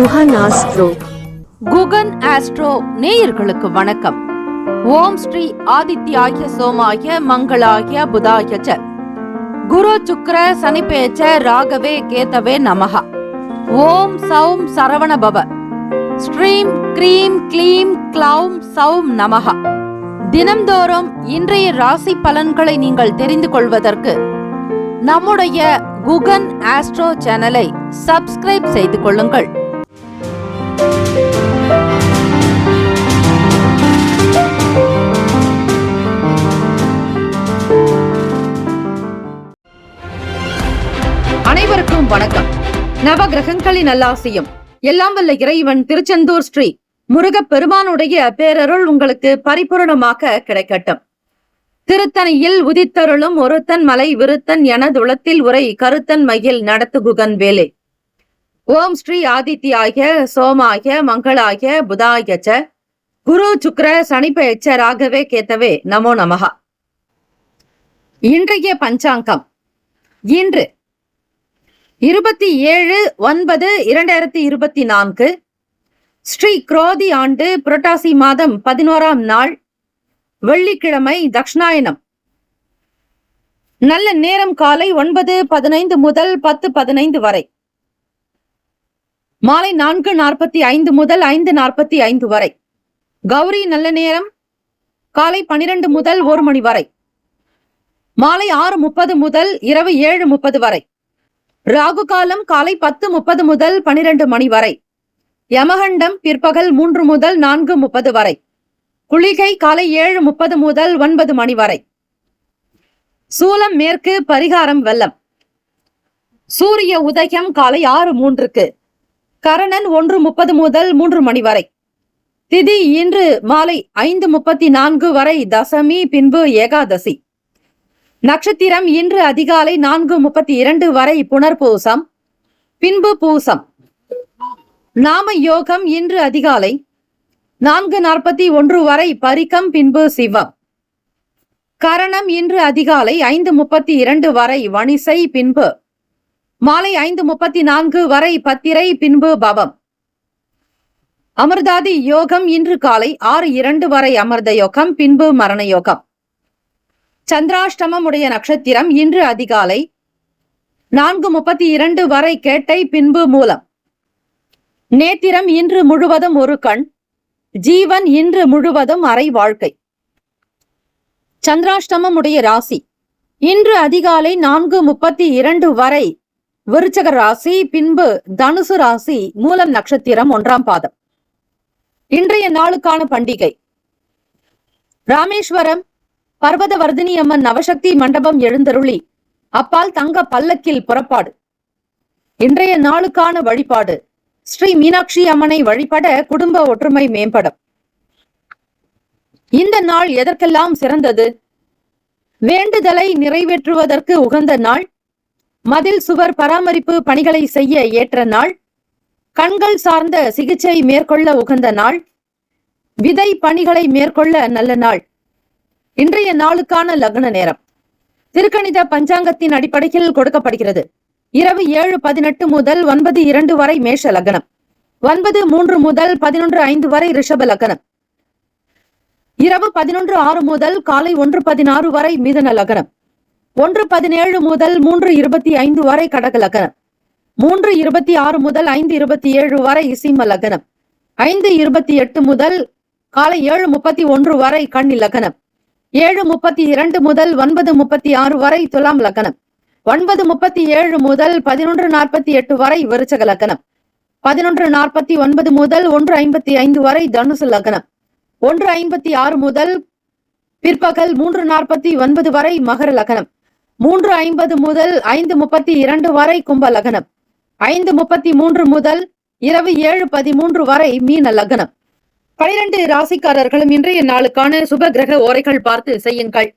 Guhan astro. Guhan astro நேயர்களுக்கு வணக்கம். ஓம் ஸ்ரீ ஆதித்யாய சோமாய மங்களாய புதாய ச குரு சுக்ர சனிபேச்ச ராகவே கேதவே நமஹ. ஓம் சௌம் சரவண பவ. ஸ்ரீம் க்ரீம் க்ளீம் க்ளௌம் சௌம் நமஹ. தினம்தோறும் இன்றைய ராசி பலன்களை நீங்கள் தெரிந்து கொள்வதற்கு நம்முடைய குகன் ஆஸ்ட்ரோ சேனலை சப்ஸ்கிரைப் செய்து கொள்ளுங்கள். அனைவருக்கும் வணக்கம். நவகிரகங்களின் நல்லாசியும் எல்லாம் வல்ல இறைவன் திருச்செந்தூர் ஸ்ரீ முருகப் பெருமானுடைய பேரருள் உங்களுக்கு பரிபூரணமாக கிடைக்கட்டும். திருத்தணியில் உதித்தருளும் ஒருத்தன் மலை விருத்தன் எனதுளத்தில் உரை கருத்தன் மயில் நடத்து குகன் வேலே. ஓம் ஸ்ரீ ஆதித்யாய சோமாய மங்களாய புதாய ச குரு சுக்ர சனிபேச்ச ராகவே கேத்தவே நமோ நமஹ. இன்றைய பஞ்சாங்கம் இன்று 27/9/2024 ஸ்ரீ குரோதி ஆண்டு புரட்டாசி மாதம் 11ஆம் நாள் வெள்ளிக்கிழமை, தக்ஷணாயனம். நல்ல நேரம் காலை 9:15 முதல் 10:15 வரை. மாலை 4:45 முதல் 5:45 வரை. கௌரி நல்ல நேரம் காலை 12 முதல் 1 மணி வரை. மாலை 6:30 முதல் இரவு 7:30 வரை. ராகு காலம் காலை 10:30 முதல் 12 மணி வரை. யமகண்டம் பிற்பகல் 3 முதல் 4:30 வரை. குளிகை காலை 7:30 முதல் 9 மணி வரை. சூலம் மேற்கு, பரிகாரம் வெள்ளம். சூரிய உதயம் காலை 6:03. கரணன் 1:30 முதல் 3 மணி வரை. திதி இன்று மாலை 5:34 வரை தசமி, பின்பு ஏகாதசி. நட்சத்திரம் இன்று அதிகாலை 4:32 வரை புனர்பூசம், பின்பு பூசம். நாம யோகம் இன்று அதிகாலை 4:41 வரை பரிகம், பின்பு சிவம். கரணம் இன்று அதிகாலை 5:32 வரை வணிசை, பின்பு மாலை 5:34 வரை பத்திரை, பின்பு பவம். அமிர்தாதி யோகம் இன்று காலை 6:02 வரை அமிர்த யோகம், பின்பு மரண யோகம். சந்திராஷ்டமம் உடைய நட்சத்திரம் இன்று அதிகாலை 4:32 வரை கேட்டை, பின்பு மூலம். நேத்திரம் இன்று முழுவதும் ஒரு கண். ஜீவன் இன்று முழுவதும் அரை வாழ்க்கை. சந்திராஷ்டமம் உடைய ராசி இன்று அதிகாலை 4:32 வரை விருச்சக ராசி, பின்பு தனுசு ராசி, மூலம் நட்சத்திரம் 1ஆம் பாதம். இன்றைய நாளுக்கான பண்டிகை ராமேஸ்வரம் பர்வதவர்தினி அம்மன் நவசக்தி மண்டபம் எழுந்தருளி அப்பால் தங்க பல்லக்கில் புறப்பாடு. இன்றைய நாளுக்கான வழிபாடு ஸ்ரீ மீனாட்சி அம்மனை வழிபட குடும்ப ஒற்றுமை மேம்படும். இந்த நாள் எதற்கெல்லாம் சிறந்தது? வேண்டுதலை நிறைவேற்றுவதற்கு உகந்த நாள். மதில் சுவர் பராமரிப்பு பணிகளை செய்ய ஏற்ற நாள். கண்கள் சார்ந்த சிகிச்சை மேற்கொள்ள உகந்த நாள். விதை பணிகளை மேற்கொள்ள நல்ல நாள். இன்றைய நாளுக்கான லக்ன நேரம் திருக்கணித பஞ்சாங்கத்தின் அடிப்படையில் கொடுக்கப்படுகிறது. இரவு 7:18 முதல் 9:02 வரை மேஷ லக்னம். 9:03 முதல் 11:05 வரை ரிஷப லக்னம். இரவு 11:06 முதல் காலை 1:16 வரை மிதுன லக்னம். 1:17 முதல் 3:25 வரை கடக லக்னம். 3:26 முதல் 5:27 வரை சிம்ம லக்னம். 5:28 முதல் காலை 7:31 வரை கன்னி லக்னம். 7:32 முதல் 9:36 வரை துலாம் லக்னம். 9:37 முதல் 11:48 வரை விருச்சக லக்னம். 11:49 முதல் 1:55 வரை தனுசு லக்னம். 1:56 முதல் பிற்பகல் 3:49 வரை மகர லக்னம். 3:50 முதல் 5:32 வரை கும்ப லக்னம். 5:33 முதல் இரவு 7:13 வரை மீன லக்னம். 12 ராசிக்காரர்களும் இன்றைய நாளுக்கான சுப கிரக ஓரைகள் பார்த்து செய்யுங்கள்.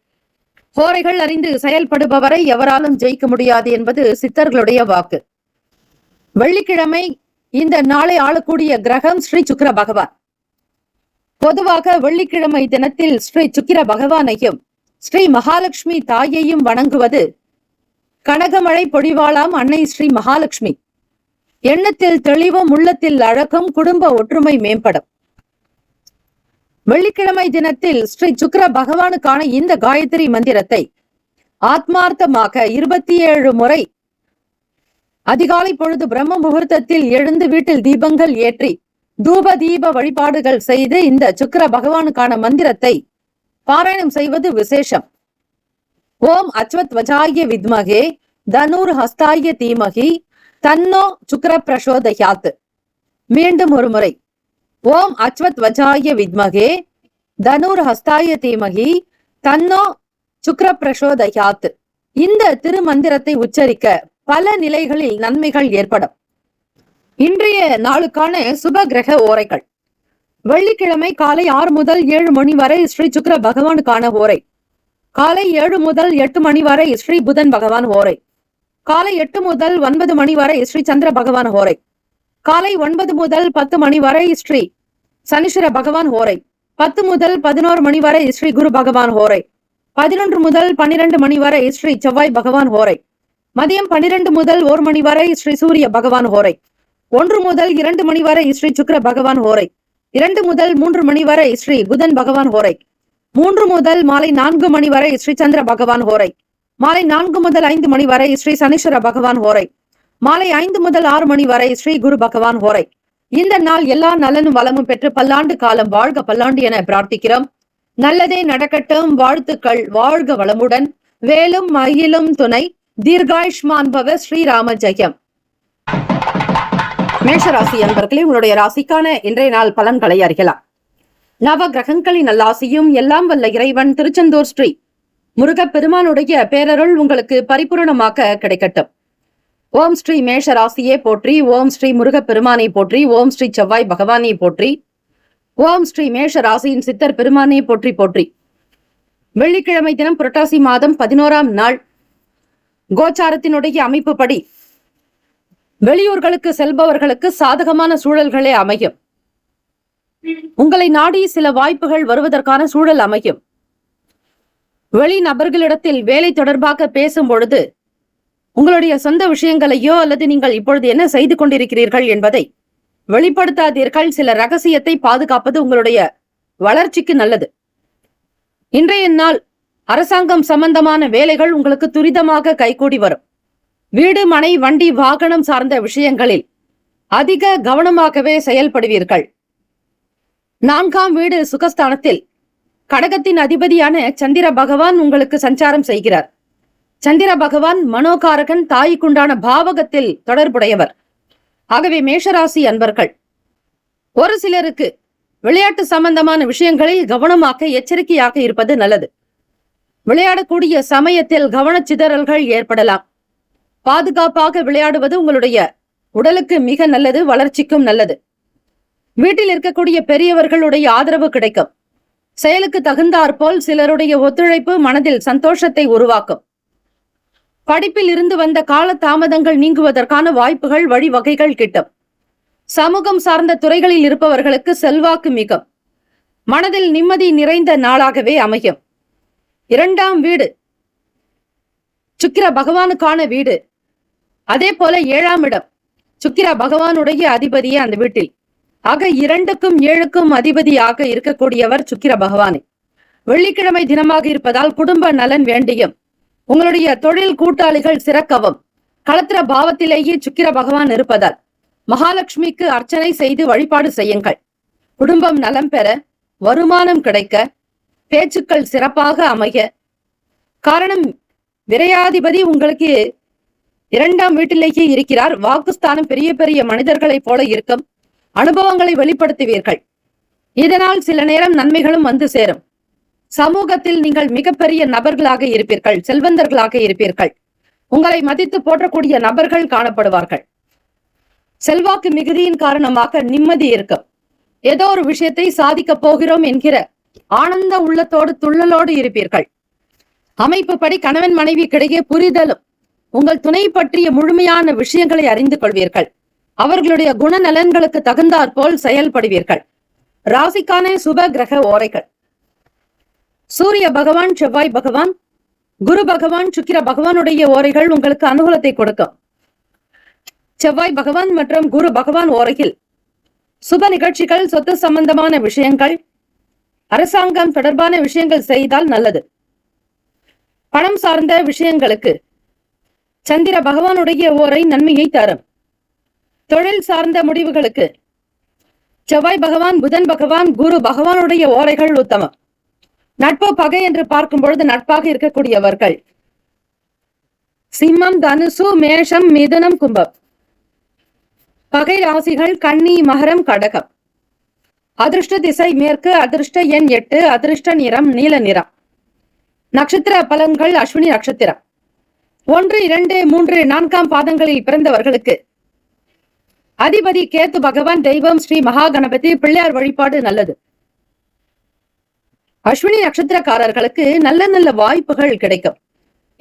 ஹோரைகள் அறிந்து செயல்படுபவரை எவராலும் ஜெயிக்க முடியாது என்பது சித்தர்களுடைய வாக்கு. வெள்ளிக்கிழமை இந்த நாளை ஆளக்கூடிய கிரகம் ஸ்ரீ சுக்கிர பகவான். பொதுவாக வெள்ளிக்கிழமை தினத்தில் ஸ்ரீ சுக்கிர பகவானையும் ஸ்ரீ மகாலட்சுமி தாயையும் வணங்குவது கனகமழை பொழிவாளாம் அன்னை ஸ்ரீ மகாலட்சுமி. எண்ணத்தில் தெளிவும் உள்ளத்தில் அழகும், குடும்ப ஒற்றுமை மேம்படும். வெள்ளிக்கிழமை தினத்தில் ஸ்ரீ சுக்கிர பகவானுக்கான இந்த காயத்ரி மந்திரத்தை ஆத்மார்த்தமாக 27 முறை அதிகாலை பொழுது பிரம்ம முகூர்த்தத்தில் எழுந்து வீட்டில் தீபங்கள் ஏற்றி தூப தீப வழிபாடுகள் செய்து இந்த சுக்கிர பகவானுக்கான மந்திரத்தை பாராயணம் செய்வது விசேஷம். ஓம் அச்வத் வஜாய வித்மகே தனுர் ஹஸ்தாய தீமகி தன்னோ சுக்கிர பிரசோதயாத். மீண்டும் ஒரு முறை. ஓம் அச்வத் வஜாய வித்மகே தனுர் ஹஸ்தாய தீமகி தன்னோ சுக்கிர பிரசோதயாத். இந்த திருமந்திரத்தை உச்சரிக்க பல நிலைகளில் நன்மைகள் ஏற்படும். இன்றைய நாளுக்கான சுப கிரக ஓரைகள். வெள்ளிக்கிழமை காலை 6 முதல் 7 மணி வரை ஸ்ரீ சுக்கிர பகவானுக்கான ஓரை. காலை 7 முதல் 8 மணி வரை ஸ்ரீ புதன் பகவான் ஓரை. காலை 8 முதல் 9 மணி வரை ஸ்ரீ சந்திர பகவான் ஓரை. காலை 9 முதல் 10 மணி வரை ஸ்ரீ சனீஸ்வர பகவான் ஓரை. 10 முதல் 11 மணி வரை ஸ்ரீ குரு பகவான் ஓரை. 11 முதல் 12 மணி வரை ஸ்ரீ செவ்வாய் பகவான் ஓரை. மதியம் 12 முதல் 1 மணி வரை ஸ்ரீ சூரிய பகவான் ஓரை. 1 முதல் 2 மணி வரை ஸ்ரீ சுக்கிர பகவான் ஓரை. 2 முதல் 3 மணி வரை ஸ்ரீ புதன் பகவான் ஓரை. 3 முதல் மாலை 4 மணி வரை ஸ்ரீ சந்திர பகவான் ஓரை. மாலை 4 முதல் 5 மணி வரை ஸ்ரீ சனீஸ்வர பகவான் ஓரை. மாலை 5 முதல் 6 மணி வரை ஸ்ரீ குரு பகவான் ஓரை. இந்த நாள் எல்லா நலனும் வளமும் பெற்று பல்லாண்டு காலம் வாழ்க பல்லாண்டு என பிரார்த்திக்கிறோம். நல்லதே நடக்கட்டும். வாழ்த்துக்கள். வாழ்க வளமுடன். வேலும் மயிலும் துணை. தீர்காயுஷ்மான் பவ. ஸ்ரீராம ஜெயம். மேஷராசி அன்பர்களே, உங்களுடைய ராசிக்கான இன்றைய நாள் பலன்களை அறியலாம். நவ கிரகங்களின் நல்லாசியும் எல்லாம் வல்ல இறைவன் திருச்செந்தூர் ஸ்ரீ முருகப்பெருமானுடைய பேரருள் உங்களுக்கு பரிபூரணமாக கிடைக்கட்டும். ஓம் ஸ்ரீ மேஷ ராசியே போற்றி. ஓம் ஸ்ரீ முருகப்பெருமானை போற்றி. ஓம் ஸ்ரீ செவ்வாய் பகவானை போற்றி. ஓம் ஸ்ரீ மேஷ ராசியின் சித்தர் பெருமானை போற்றி போற்றி. வெள்ளிக்கிழமை தினம் புரட்டாசி மாதம் 11ஆம் நாள். கோச்சாரத்தினுடைய அமைப்புப்படி வெளியூர்களுக்கு செல்பவர்களுக்கு சாதகமான சூழல்களே அமையும். உங்களை நாடி சில வாய்ப்புகள் வருவதற்கான சூழல் அமையும். வெளி நபர்களிடத்தில் வேலை தொடர்பாக பேசும் பொழுது உங்களுடைய சொந்த விஷயங்களையோ அல்லது நீங்கள் இப்பொழுது என்ன செய்து கொண்டிருக்கிறீர்கள் என்பதை வெளிப்படுத்தாதீர்கள். சில ரகசியத்தை பாதுகாப்பது உங்களுடைய வளர்ச்சிக்கு நல்லது. இன்றைய நாள் அரசாங்கம் சம்பந்தமான வேலைகள் உங்களுக்கு துரிதமாக கைகூடி வரும். வீடு மனை வண்டி வாகனம் சார்ந்த விஷயங்களில் அதிக கவனமாகவே செயல்படுவீர்கள். 4ஆம் வீடு சுகஸ்தானத்தில் கடகத்தின் அதிபதியான சந்திர பகவான் உங்களுக்கு சஞ்சாரம் செய்கிறார். சந்திர பகவான் மனோகாரகன், தாய்க்குண்டான பாவகத்தில் தொடர்புடையவர். ஆகவே மேஷராசி அன்பர்கள் ஒரு சிலருக்கு விளையாட்டு சம்பந்தமான விஷயங்களில் கவனமாக எச்சரிக்கையாக இருப்பது நல்லது. விளையாடக்கூடிய சமயத்தில் கவனச்சிதறல்கள் ஏற்படலாம். பாதுகாப்பாக விளையாடுவது உங்களுடைய உடலுக்கு மிக நல்லது, வளர்ச்சிக்கும் நல்லது. வீட்டில் இருக்கக்கூடிய பெரியவர்களுடைய ஆதரவு கிடைக்கும். செயலுக்கு தகுந்தாற்போல் சிலருடைய ஒத்துழைப்பு மனதில் சந்தோஷத்தை உருவாக்கும். படிப்பில் இருந்து வந்த கால தாமதங்கள் நீங்குவதற்கான வாய்ப்புகள், வழிவகைகள் கிட்டும். சமூகம் சார்ந்த துறைகளில் இருப்பவர்களுக்கு செல்வாக்கு மிகும். மனதில் நிம்மதி நிறைந்த நாளாகவே அமையும். 2ஆம் வீடு சுக்கிர பகவானுக்கான வீடு. அதே போல 7ஆம் இடம் சுக்கிர பகவானுடைய அதிபதியே அந்த வீட்டில். ஆக 2க்கும் 7க்கும் அதிபதியாக இருக்கக்கூடியவர் சுக்கிர பகவானே. வெள்ளிக்கிழமை தினமாக இருப்பதால் குடும்ப நலன் வேண்டியும் உங்களுடைய தொழில் கூட்டாளிகள் சிறக்கவும் களத்திர பாவத்திலேயே சுக்கிர பகவான் இருப்பதால் மகாலட்சுமிக்கு அர்ச்சனை செய்து வழிபாடு செய்யுங்கள். குடும்பம் நலம் பெற, வருமானம் கிடைக்க, பேச்சுக்கள் சிறப்பாக அமைய. காரணம், விரையாதிபதி உங்களுக்கு 2ஆம் வீட்டிலேயே இருக்கிறார். வாக்குஸ்தானம் பெரிய பெரிய மனிதர்களைப் போல இருக்கும். அனுபவங்களை வெளிப்படுத்துவீர்கள். இதனால் சில நேரம் நன்மைகளும் வந்து சேரும். சமூகத்தில் நீங்கள் மிகப்பெரிய நபர்களாக இருப்பீர்கள், செல்வந்தர்களாக இருப்பீர்கள். உங்களை மதித்து போற்றக்கூடிய நபர்கள் காணப்படுவார்கள். செல்வாக்கு மிகுதியின் காரணமாக நிம்மதி இருக்கும். ஏதோ ஒரு விஷயத்தை சாதிக்க போகிறோம் என்கிற ஆனந்த உள்ளத்தோடு துள்ளலோடு இருப்பீர்கள். அமைப்புப்படி கணவன் மனைவிக்கிடையே புரிதலும், உங்கள் துணை பற்றிய முழுமையான விஷயங்களை அறிந்து கொள்வீர்கள். அவர்களுடைய குணநலன்களுக்கு தகுந்தாற்போல் செயல்படுவீர்கள். ராசிக்கான சுப கிரக ஓரைகள். சூரிய பகவான், செவ்வாய் பகவான், குரு பகவான், சுக்கிர பகவானுடைய ஓரைகள் உங்களுக்கு அனுகூலத்தை கொடுக்கும். செவ்வாய் பகவான் மற்றும் குரு பகவான் ஓரையில் சுப நிகழ்ச்சிகள், சொத்து சம்பந்தமான விஷயங்கள், அரசாங்கம் தொடர்பான விஷயங்கள் செய்தால் நல்லது. பணம் சார்ந்த விஷயங்களுக்கு சந்திர பகவானுடைய ஓரை நன்மையை தரும். தொழில் சார்ந்த முடிவுகளுக்கு செவ்வாய் பகவான், புதன் பகவான், குரு பகவானுடைய ஓரைகள் உத்தமம். நட்பு பகை என்று பார்க்கும் பொழுது நட்பாக இருக்கக்கூடியவர்கள் சிம்மம், தனுசு, மேஷம், மிதுனம், கும்பம். பகை ராசிகள் கன்னி, மகரம், கடகம். அதிர்ஷ்ட திசை மேற்கு, அதிர்ஷ்ட எண் 8, அதிர்ஷ்ட நிறம் நீல நிறம். நட்சத்திர பலன்கள் அஸ்வினி நட்சத்திரம். 1, 2, 3, 4ஆம் பாதங்களில் பிறந்தவர்களுக்கு அதிபதி கேத்து பகவான், தெய்வம் ஸ்ரீ மகா கணபதி, பிள்ளையார் வழிபாடு நல்லது. அஸ்வினி நட்சத்திரக்காரர்களுக்கு நல்ல நல்ல வாய்ப்புகள் கிடைக்கும்.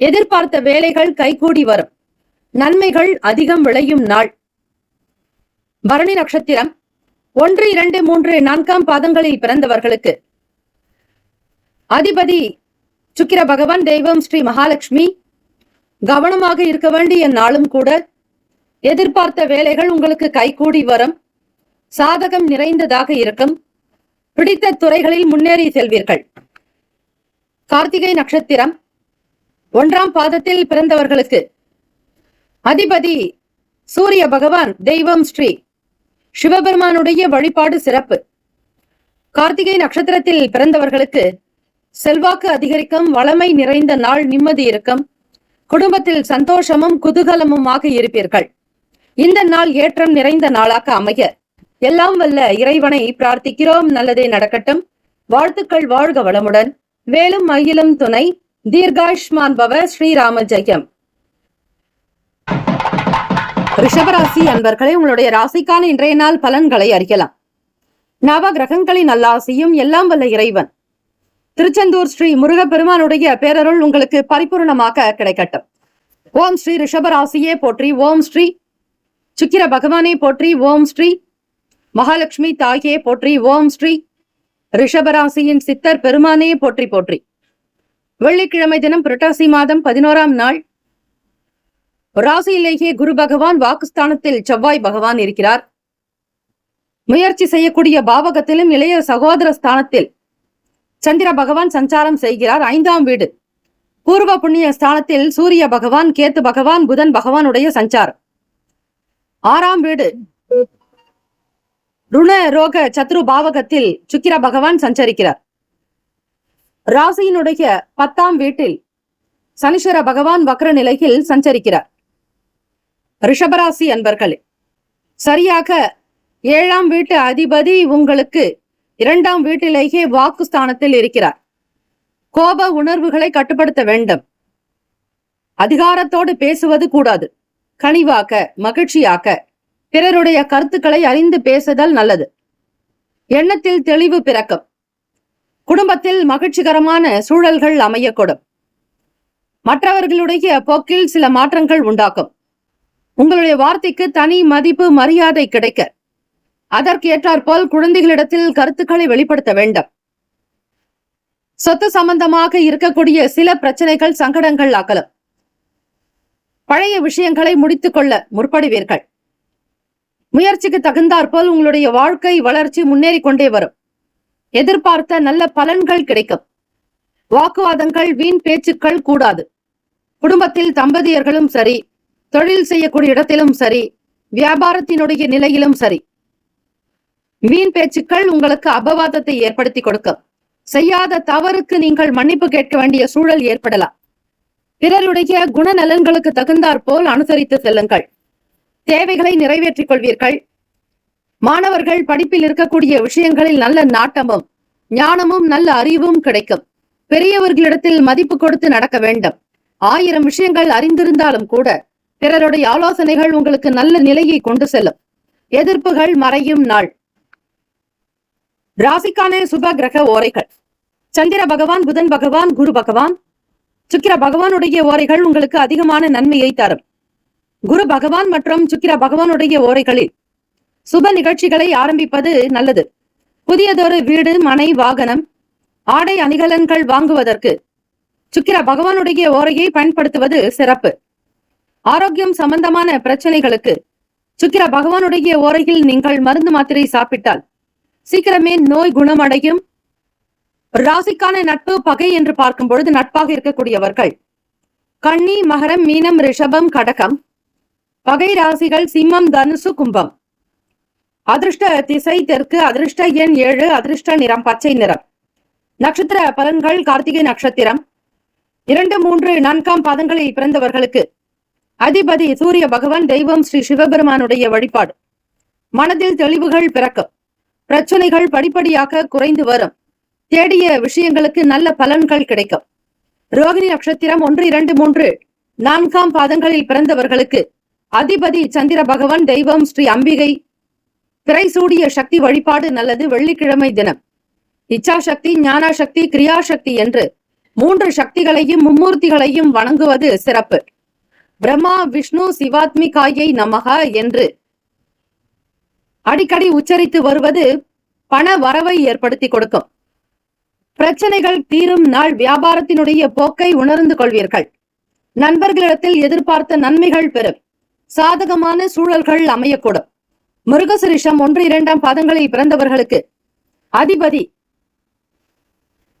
எதிர்பார்த்த வேலைகள் கைகூடி வரும். நன்மைகள் அதிகம் விளையும் நாள். பரணி நட்சத்திரம். 1, 2, 3, 4ஆம் பாதங்களில் பிறந்தவர்களுக்கு அதிபதி சுக்கிர பகவான், தெய்வம் ஸ்ரீ மகாலட்சுமி. கவனமாக இருக்க வேண்டிய நாளும் கூட. எதிர்பார்த்த வேலைகள் உங்களுக்கு கைகூடி வரும். சாதகம் நிறைந்ததாக இருக்கும். பிடித்த துறைகளில் முன்னேறி செல்வீர்கள். கார்த்திகை நட்சத்திரம். 1ஆம் பாதத்தில் பிறந்தவர்களுக்கு அதிபதி சூரிய பகவான், தெய்வம் ஸ்ரீ சிவபெருமானுடைய வழிபாடு சிறப்பு. கார்த்திகை நட்சத்திரத்தில் பிறந்தவர்களுக்கு செல்வாக்கு அதிகரிக்கும். வளமை நிறைந்த நாள். நிம்மதி இருக்கும். குடும்பத்தில் சந்தோஷமும் குதூகலமுமாக இருப்பீர்கள். இந்த நாள் ஏற்றம் நிறைந்த நாளாக அமைய எல்லாம் வல்ல இறைவனை பிரார்த்திக்கிறோம். நல்லதே நடக்கட்டும். வாழ்த்துக்கள். வாழ்க வளமுடன். வேலும் மயிலும் துணை. தீர்காயுஷ்மான் பவ. ஸ்ரீராம ஜெயம். ரிஷபராசி அன்பர்களே, உங்களுடைய ராசிக்கான இன்றைய நாள் பலன்களை அறியலாம். நவ கிரகங்களின் நல்லாசியும் எல்லாம் வல்ல இறைவன் திருச்செந்தூர் ஸ்ரீ முருகப்பெருமானுடைய பேரருள் உங்களுக்கு பரிபூர்ணமாக கிடைக்கட்டும். ஓம் ஸ்ரீ ரிஷபராசியே போற்றி. ஓம் ஸ்ரீ சுக்கிர பகவானே போற்றி. ஓம் ஸ்ரீ மகாலட்சுமி தாயே போற்றி. ஓம் ஸ்ரீ ரிஷபராசியின் சித்தர் பெருமானே போற்றி போற்றி. வெள்ளிக்கிழமை தினம் புரட்டாசி மாதம் 11ஆம் நாள். ராசியிலேயே குரு பகவான், வாக்குஸ்தானத்தில் செவ்வாய் பகவான் இருக்கிறார். முயற்சி செய்யக்கூடிய பாவகத்திலும் இளைய சகோதர ஸ்தானத்தில் சந்திர பகவான் சஞ்சாரம் செய்கிறார். 5ஆம் வீடு பூர்வ புண்ணிய ஸ்தானத்தில் சூரிய பகவான், கேத்து பகவான், புதன் பகவானுடைய சஞ்சாரம். 6ஆம் வீடு ருண ரோக சத்ரு பாவகத்தில் சுக்கிர பகவான் சஞ்சரிக்கிறார். ராசியினுடைய 10ஆம் வீட்டில் சனீஸ்வர பகவான் வக்ர நிலையில் சஞ்சரிக்கிறார். ரிஷபராசி அன்பர்களே, சரியாக 7ஆம் வீட்டு அதிபதி உங்களுக்கு 2ஆம் வீட்டிலேயே வாக்குஸ்தானத்தில் இருக்கிறார். கோப உணர்வுகளை கட்டுப்படுத்த வேண்டும். அதிகாரத்தோடு பேசுவது கூடாது. கனிவாக்க, மகிழ்ச்சியாக்க, பிறருடைய கருத்துக்களை அறிந்து பேசுதல் நல்லது. எண்ணத்தில் தெளிவு பிறக்கும். குடும்பத்தில் மகிழ்ச்சிகரமான சூழல்கள் அமையக்கூடும். மற்றவர்களுடைய போக்கில் சில மாற்றங்கள் உண்டாக்கும். உங்களுடைய வார்த்தைக்கு தனி மதிப்பு, மரியாதை கிடைக்க அதற்கு ஏற்றாற்போல் குழந்தைகளிடத்தில் கருத்துக்களை வெளிப்படுத்த வேண்டும். சொத்து சம்பந்தமாக இருக்கக்கூடிய சில பிரச்சனைகள், சங்கடங்கள் ஆகலாம். பழைய விஷயங்களை முடித்துக் கொள்ள முற்படுவீர்கள். முயற்சிக்கு தகுந்தாற்போல் உங்களுடைய வாழ்க்கை வளர்ச்சி முன்னேறி கொண்டே வரும். எதிர்பார்த்த நல்ல பலன்கள் கிடைக்கும். வாக்குவாதங்கள், வீண் பேச்சுக்கள் கூடாது. குடும்பத்தில் தம்பதியர்களும் சரி, தொழில் செய்யக்கூடிய இடத்திலும் சரி, வியாபாரத்தினுடைய நிலையிலும் சரி, வீண் பேச்சுக்கள் உங்களுக்கு அபவாதத்தை ஏற்படுத்தி கொடுக்கும். செய்யாத தவறுக்கு நீங்கள் மன்னிப்பு கேட்க வேண்டிய சூழல் ஏற்படலாம். பிறருடைய குணநலன்களுக்கு தகுந்தாற்போல் அனுசரித்து செல்லுங்கள். தேவைகளை நிறைவேற்றிக் கொள்வீர்கள். மாணவர்கள் படிப்பில் இருக்கக்கூடிய விஷயங்களில் நல்ல நாட்டமும் ஞானமும் நல்ல அறிவும் கிடைக்கும். பெரியவர்களிடத்தில் மதிப்பு கொடுத்து நடக்க வேண்டும். 1000 விஷயங்கள் அறிந்திருந்தாலும் கூட பிறருடைய ஆலோசனைகள் உங்களுக்கு நல்ல நிலையை கொண்டு செல்லும். எதிர்ப்புகள் மறையும் நாள். ராசிக்கான சுப கிரக ஓரைகள். சந்திர பகவான், புதன் பகவான், குரு பகவான், சுக்கிர பகவானுடைய ஓரைகள் உங்களுக்கு அதிகமான நன்மையை தரும். குரு பகவான் மற்றும் சுக்கிர பகவானுடைய ஓரைகளில் சுப நிகழ்ச்சிகளை ஆரம்பிப்பது நல்லது. புதியதொரு வீடு, மனை, வாகனம், ஆடை அணிகலன்கள் வாங்குவதற்கு சுக்கிர பகவானுடைய ஓரையை பயன்படுத்துவது சிறப்பு. ஆரோக்கியம் சம்பந்தமான பிரச்சனைகளுக்கு சுக்கிர பகவானுடைய ஓரையில் நீங்கள் மருந்து மாத்திரை சாப்பிட்டால் சீக்கிரமே நோய் குணமடையும். ராசிக்கான நட்பு பகை என்று பார்க்கும் பொழுது நட்பாக இருக்கக்கூடியவர்கள் கன்னி, மகரம், மீனம், ரிஷபம், கடகம். பகை ராசிகள் சிம்மம், தனுசு, கும்பம். அதிர்ஷ்ட திசை தெற்கு, அதிர்ஷ்ட எண் 7, அதிர்ஷ்ட நிறம் பச்சை நிறம். நட்சத்திர பலன்கள் கார்த்திகை நட்சத்திரம் 2, 3, 4 பாதங்களில் பிறந்தவர்களுக்கு அதிபதி சூரிய பகவான், தெய்வம் ஸ்ரீ சிவபெருமானுடைய வழிபாடு. மனதில் தெளிவுகள் பிறக்கும். பிரச்சனைகள் படிப்படியாக குறைந்து வரும். தேடிய விஷயங்களுக்கு நல்ல பலன்கள் கிடைக்கும். ரோகிணி நட்சத்திரம் 1, 2, 3, 4 பாதங்களில் பிறந்தவர்களுக்கு அதிபதி சந்திர பகவான், தெய்வம் ஸ்ரீ அம்பிகை, பிறை சூடிய சக்தி வழிபாடு நல்லது. வெள்ளிக்கிழமை தினம் இச்சாசக்தி, ஞானசக்தி, கிரியாசக்தி என்று 3 சக்திகளையும் மும்மூர்த்திகளையும் வணங்குவது சிறப்பு. பிரம்மா, விஷ்ணு, சிவாத்மிகாயை நமக என்று அடிக்கடி உச்சரித்து வருவது பண வரவை ஏற்படுத்தி கொடுக்கும். பிரச்சனைகள் தீரும் நாள். வியாபாரத்தினுடைய போக்கை உணர்ந்து கொள்வீர்கள். நண்பர்களிடத்தில் எதிர்பார்த்த நன்மைகள் பெறும். சாதகமான சூழல்கள் அமையக்கூடும். மிருகசிரிஷம் 1, 2 பாதங்களில் பிறந்தவர்களுக்கு அதிபதி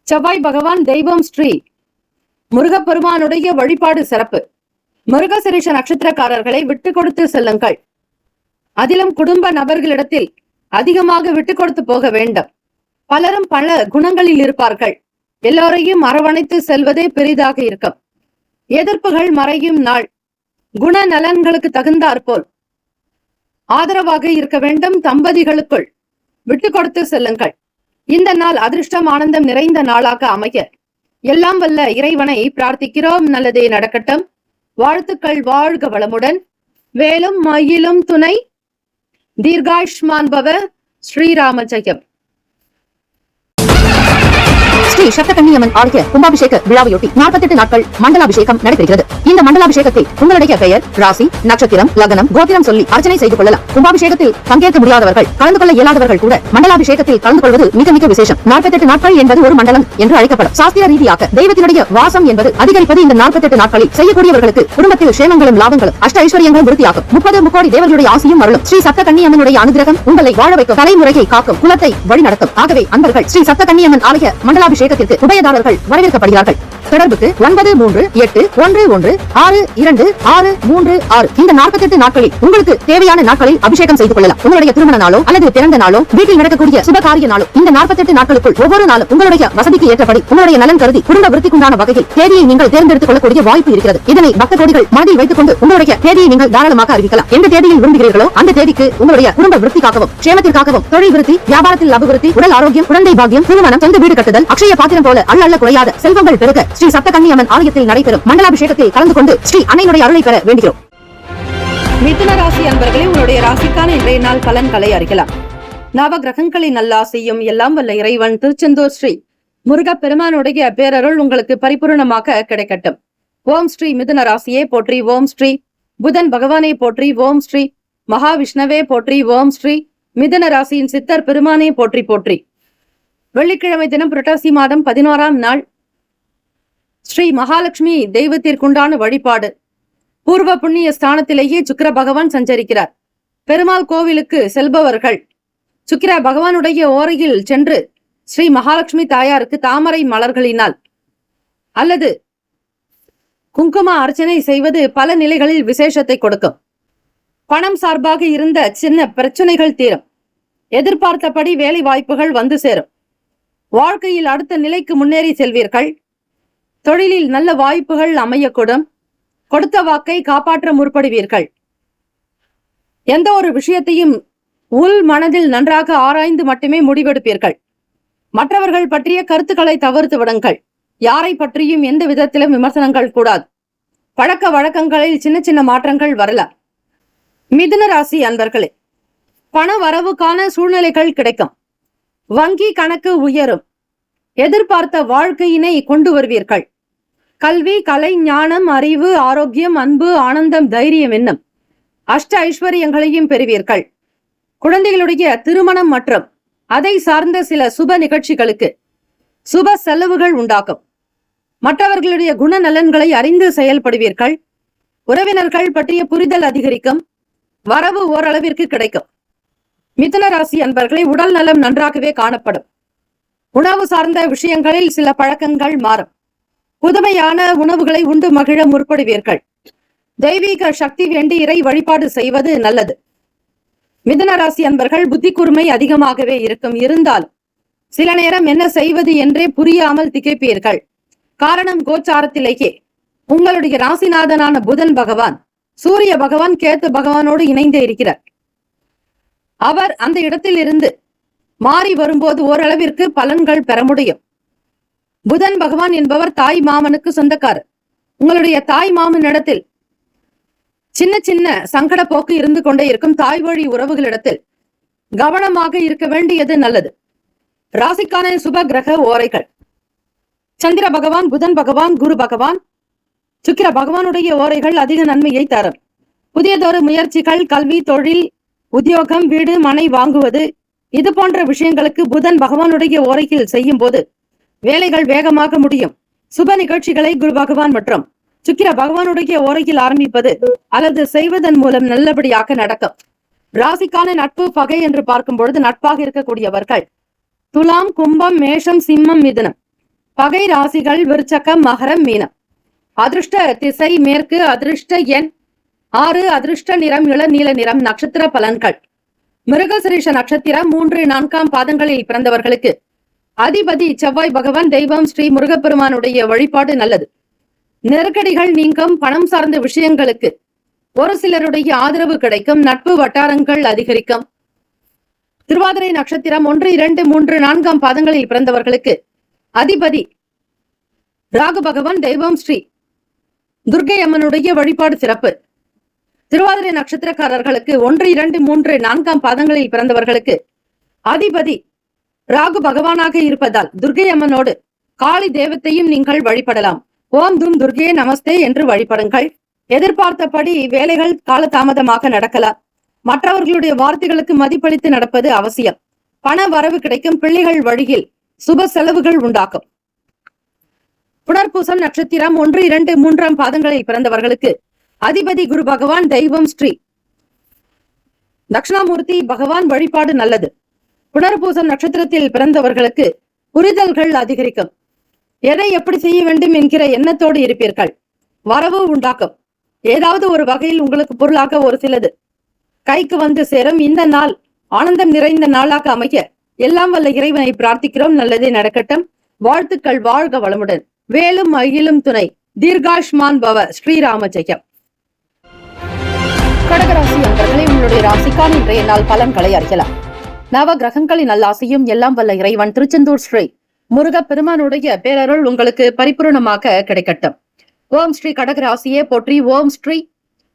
செவ்வாய் பகவான், தெய்வம் ஸ்ரீ முருகப்பெருமானுடைய வழிபாடு சிறப்பு. மிருகசிரிஷ நட்சத்திரக்காரர்களை விட்டு கொடுத்து செல்லுங்கள். அதிலும் குடும்ப நபர்களிடத்தில் அதிகமாக விட்டு கொடுத்து போக வேண்டும். பலரும் பல குணங்களில் இருப்பார்கள். எல்லோரையும் அரவணைத்து செல்வதே பெரிதாக இருக்கும். எதிர்ப்புகள் மறையும் நாள். குண நலன்களுக்கு தகுந்தாற்போல் ஆதரவாக இருக்க வேண்டும். தம்பதிகளுக்குள் விட்டு கொடுத்து செல்லுங்கள். இந்த நாள் அதிர்ஷ்டம், ஆனந்தம் நிறைந்த நாளாக அமைய எல்லாம் வல்ல இறைவனை பிரார்த்திக்கிறோம். நல்லதே நடக்கட்டும். வாழ்த்துக்கள். வாழ்க வளமுடன். வேலும் மயிலும் துணை. தீர்காயுஷ்மான் பவ. ஸ்ரீராம ஜெயம். ஸ்ரீ சப்தகன்னியம்மன் ஆலய கும்பாபிஷேக விழாவையொட்டி 48 நாட்கள் மண்டலாபிஷேகம் நடைபெறுகிறது. இந்த மண்டலாபிஷேகத்தில் உங்களுடைய பெயர், ராசி, நட்சத்திரம், லக்னம், கோத்திரம் சொல்லி அர்ச்சனை செய்து கொள்ளலாம். கும்பாபிஷேகத்தில் பங்கேற்க முடியாதவர்கள், கலந்து கொள்ள இயலாதவர்கள் கூட மண்டலாபிஷேகத்தில் கலந்து கொள்வது மிக மிக விசேஷம். 48 நாட்கள் என்பது ஒரு மண்டலம் என்று அழைக்கப்படும். சாஸ்திர ரீதியாக தெய்வத்தினுடைய வாசம் என்பது அதிகரிப்பது இந்த 48 நாட்களில். செய்யக்கூடியவர்களுக்கு குடும்பத்தில் சேமங்களும் லாபங்களும் அஷ்ட ஐஸ்வர்யங்களும் விருத்தியாகும். 30 முக்கோடி தேவர்களுடைய ஆசியும் அருளும். ஸ்ரீ சப்தகன்னியம்மனுடைய அனுகிரகம் உங்களை வாழ வைக்கும், தலைமுறையை காக்கும், குலத்தை வழிநடத்தும். ஆகவே அன்பர்கள் ஸ்ரீ சப்தகன்னியம்மன் ஆலய மண்டலாபிஷேகத்திற்கு உபயதாரர்கள் வரவேற்கப்படுகிறார்கள். தொடர்புக்கு 938162626636. இந்த 48 நாட்களில் உங்களுக்கு தேவையான நாட்களில் அபிஷேகம் செய்து கொள்ளலாம். உங்களுடைய திருமண நாளோ அல்லது பிறந்த நாளோ, வீட்டில் நடக்கக்கூடிய சுபகாரிய நாளோ, இந்த 48 நாட்களுக்குள் ஒவ்வொரு நாளும் உங்களுடைய வசதிக்கு ஏற்றபடி, உங்களுடைய நலன் கருதி, குடும்ப விருத்திக்குண்டான வகையில் தேதியை நீங்கள் தேர்ந்தெடுத்துக் கொள்ளக்கூடிய வாய்ப்பு இருக்கிறது. இதனை பக்த கோடிகள் மனதில் வைத்துக் கொண்டு உங்களுடைய தேதியை நீங்கள் தாராளமாக அறிவிக்கலாம். எந்த தேதியில் விரும்புகிறீர்களோ அந்த தேதிக்கு உங்களுடைய குடும்ப விருத்திக்காகவும், க்ஷேமத்திற்காகவும், தொழில் விருத்தி, வியாபாரத்தில் அபிவிருத்தி, உடல் ஆரோக்கியம், குழந்தை பாக்கியம், திருமணம், சொந்த வீடு கட்டுதல், அக்ஷய பாத்திரம் போல அல்ல குறையாத செல்வங்கள் பெருக ஸ்ரீ சப்தகன்னியம்மன் ஆலயத்தில் நடைபெறும் மண்டலாபிஷேகத்தில் கலந்து கொண்டு ஸ்ரீ அன்னையினுடைய அருளை பெற வேண்டுகிறோம். மிதுன ராசி அன்பர்களே, உங்களுடைய ராசிக்கான இன்றைய நாள் பலன்களை அறியலாம். நவ கிரகங்களின் நல்லாசையும் எல்லாம் வல்ல இறைவன் திருச்செந்தூர் ஸ்ரீ முருகப் பெருமானுடைய பேரருள் உங்களுக்கு பரிபூர்ணமாக கிடைக்கட்டும். ஓம் ஸ்ரீ மிதுன ராசியே போற்றி. ஓம் ஸ்ரீ புதன் பகவானே போற்றி. ஓம் ஸ்ரீ மகாவிஷ்ணவே போற்றி. ஓம் ஸ்ரீ மிதுன ராசியின் சித்தர் பெருமானே போற்றி போற்றி. வெள்ளிக்கிழமை தினம் புரட்டாசி மாதம் 11ஆம் நாள். ஸ்ரீ மகாலட்சுமி தெய்வத்திற்குண்டான வழிபாடு. பூர்வ புண்ணிய ஸ்தானத்திலேயே சுக்கிர பகவான் சஞ்சரிக்கிறார். பெருமாள் கோவிலுக்கு செல்பவர்கள் சுக்கிர பகவானுடைய ஓரையில் சென்று ஸ்ரீ மகாலட்சுமி தாயாருக்கு தாமரை மலர்களினால் அல்லது குங்கும அர்ச்சனை செய்வது பல நிலைகளில் விசேஷத்தை கொடுக்கும். பணம் சார்பாக இருந்த சின்ன பிரச்சனைகள் தீரும். எதிர்பார்த்தபடி வேலை வாய்ப்புகள் வந்து சேரும். வாழ்க்கையில் அடுத்த நிலைக்கு முன்னேறி செல்வீர்கள். தொழிலில் நல்ல வாய்ப்புகள் அமையக்கூடும். கொடுத்த வாக்கை காப்பாற்ற முற்படுவீர்கள். எந்த ஒரு விஷயத்தையும் உள் மனதில் நன்றாக ஆராய்ந்து மட்டுமே முடிவெடுப்பீர்கள். மற்றவர்கள் பற்றிய கருத்துக்களை தவிர்த்து விடுங்கள். யாரை பற்றியும் எந்த விதத்திலும் விமர்சனங்கள் கூடாது. பழக்க வழக்கங்களில் சின்ன சின்ன மாற்றங்கள் வரலாம். மிதுன ராசி அன்பர்களே, பண வரவுக்கான சூழ்நிலைகள் கிடைக்கும். வங்கி கணக்கு உயரும். எதிர்பார்த்த வாழ்க்கையினை கொண்டு வருவீர்கள். கல்வி, கலை, ஞானம், அறிவு, ஆரோக்கியம், அன்பு, ஆனந்தம், தைரியம் என்னும் அஷ்ட ஐஸ்வர்யங்களையும் பெறுவீர்கள். குழந்தைகளுடைய திருமணம் மற்றும் அதை சார்ந்த சில சுப நிகழ்ச்சிகளுக்கு சுப செலவுகள் உண்டாகும். மற்றவர்களுடைய குணநலன்களை அறிந்து செயல்படுவீர்கள். உறவினர்கள் பற்றிய புரிதல் அதிகரிக்கும். வரவு ஓரளவிற்கு கிடைக்கும். மிதுன ராசி அன்பர்களை உடல் நலம் நன்றாகவே காணப்படும். உணவு சார்ந்த விஷயங்களில் சில பழக்கங்கள் மாறும். புதுமையான உணவுகளை உண்டு மகிழ முற்படுவீர்கள். தெய்வீக சக்தி வேண்டி இறை வழிபாடு செய்வது நல்லது. மிதுன ராசி அன்பர்கள் புத்தி கூர்மை அதிகமாகவே இருக்கும். இருந்தாலும் சில நேரம் என்ன செய்வது என்றே புரியாமல் திகைப்பீர்கள். காரணம், கோச்சாரத்திலேயே உங்களுடைய ராசிநாதனான புதன் பகவான் சூரிய பகவான் கேத்து பகவானோடு இணைந்தே இருக்கிறார். அவர் அந்த இடத்தில் இருந்து மாறி வரும்போது ஓரளவிற்கு பலன்கள் பெற முடியும். புதன் பகவான் என்பவர் தாய் மாமனுக்கு சொந்தக்காரர். உங்களுடைய தாய் மாமன் இடத்தில் சின்ன சின்ன சங்கட போக்கு இருந்து கொண்டே இருக்கும். தாய் வழி உறவுகளிடத்தில் கவனமாக இருக்க வேண்டியது நல்லது. ராசிக்கான சுப கிரக ஓரைகள்: சந்திர பகவான், புதன் பகவான், குரு பகவான், சுக்கிர பகவானுடைய ஓரைகள் அதிக நன்மையை தரும். புதியதொரு முயற்சிகள், கல்வி, தொழில், உத்தியோகம், வீடு, மனை வாங்குவது, இது போன்ற விஷயங்களுக்கு புதன் பகவானுடைய ஓரையில் செய்யும் போது வேலைகள் வேகமாக முடியும். சுப நிகழ்ச்சிகளை குரு பகவான் மற்றும் சுக்கிர பகவானுடைய ஓரையில் ஆரம்பிப்பது அல்லது செய்வதன் மூலம் நல்லபடியாக நடக்கும். ராசிக்கான நட்பு பகை என்று பார்க்கும் பொழுது நட்பாக இருக்கக்கூடியவர்கள் துலாம், கும்பம், மேஷம், சிம்மம், மிதுனம். பகை ராசிகள் விருச்சகம், மகரம், மீனம். அதிர்ஷ்ட திசை மேற்கு. அதிர்ஷ்ட எண் 6. அதிர்ஷ்ட நிறம் இளநீல நிறம். நட்சத்திர பலன்கள்: மிருகசிரீஷ நட்சத்திரம் 3, 4 பாதங்களில் பிறந்தவர்களுக்கு அதிபதி செவ்வாய் பகவான். தெய்வம் ஸ்ரீ முருகப்பெருமானுடைய வழிபாடு நல்லது. நெருக்கடிகள் நீங்கும். பணம் சார்ந்த விஷயங்களுக்கு ஒரு சிலருடைய ஆதரவு கிடைக்கும். நட்பு வட்டாரங்கள் அதிகரிக்கும். திருவாதிரை நட்சத்திரம் 1, 2, 3, 4 பாதங்களில் பிறந்தவர்களுக்கு அதிபதி ராகு பகவான். தெய்வம் ஸ்ரீ துர்க்கை அம்மனுடைய வழிபாடு சிறப்பு. திருவாதிரை நட்சத்திரக்காரர்களுக்கு 1, 2, 3, 4 பாதங்களில் பிறந்தவர்களுக்கு அதிபதி ராகு பகவானாக இருப்பதால் துர்க்கை அம்மனோடு காளி தெய்வத்தையும் நீங்கள் வழிபடலாம். ஓம் தும் துர்கே நமஸ்தே என்று வழிபடுங்கள். எதிர்பார்த்தபடி வேலைகள் காலதாமதமாக நடக்கலாம். மற்றவர்களுடைய வார்த்தைகளுக்கு மதிப்பளித்து நடப்பது அவசியம். பண வரவு கிடைக்கும். பிள்ளைகள் வழியில் சுப செலவுகள் உண்டாக்கும். புனர்பூசம் நட்சத்திரம் 1, 2, 3 பாதங்களில் பிறந்தவர்களுக்கு அதிபதி குரு பகவான். தெய்வம் ஸ்ரீ தட்சிணாமூர்த்தி பகவான் வழிபாடு நல்லது. புனர்பூசம் நட்சத்திரத்தில் பிறந்தவர்களுக்கு புரிதல்கள் அதிகரிக்கும். எதை எப்படி செய்ய வேண்டும் என்கிற எண்ணத்தோடு இருப்பீர்கள். வரவு உண்டாக்கும். ஏதாவது ஒரு வகையில் உங்களுக்கு பொருளாக ஒரு சிலது கைக்கு வந்து சேரும். இந்த நாள் ஆனந்தம் நிறைந்த நாளாக அமைய எல்லாம் வல்ல இறைவனை பிரார்த்திக்கிறோம். நல்லதே நடக்கட்டும். வாழ்த்துக்கள். வாழ்க வளமுடன். வேலும் மயிலும் துணை. தீர்காஷ்மான் பவ. ஸ்ரீராம ஜெயம். கடகராசி அன்பர்களே, உங்களுடைய ராசிக்கான இன்றைய நாள் பலன்களை அறியலாம். நவ கிரகங்களின் நல்லாசையும் எல்லாம் வல்ல இறைவன் திருச்செந்தூர் ஸ்ரீ முருகப்பெருமானுடைய பேரருள் உங்களுக்கு பரிபூர்ணமாக கிடைக்கட்டும். ஓம் ஸ்ரீ கடகராசியே போற்றி. ஓம் ஸ்ரீ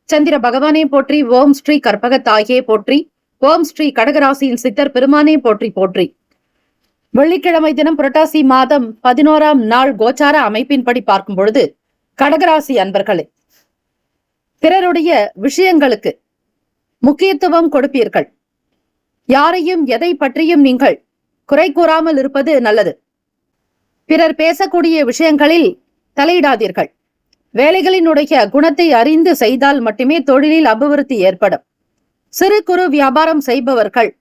சந்திர பகவானே போற்றி. ஓம் ஸ்ரீ கற்பகத்தாயே போற்றி. ஓம் ஸ்ரீ கடகராசியின் சித்தர் பெருமானே போற்றி போற்றி. வெள்ளிக்கிழமை தினம் புரட்டாசி மாதம் 11ஆம் நாள் கோச்சார அமைப்பின்படி பார்க்கும் பொழுது கடகராசி அன்பர்களே, பிறருடைய விஷயங்களுக்கு முக்கியத்துவம் கொடுப்பீர்கள். யாரையும் எதை பற்றியும் நீங்கள் குறை கூறாமல் இருப்பது நல்லது. பிறர் பேசக்கூடிய விஷயங்களில் தலையிடாதீர்கள். வேலைகளினுடைய குணத்தை அறிந்து செய்தால் மட்டுமே தொழிலில் அபிவிருத்தி ஏற்படும். சிறு குறு வியாபாரம் செய்பவர்கள்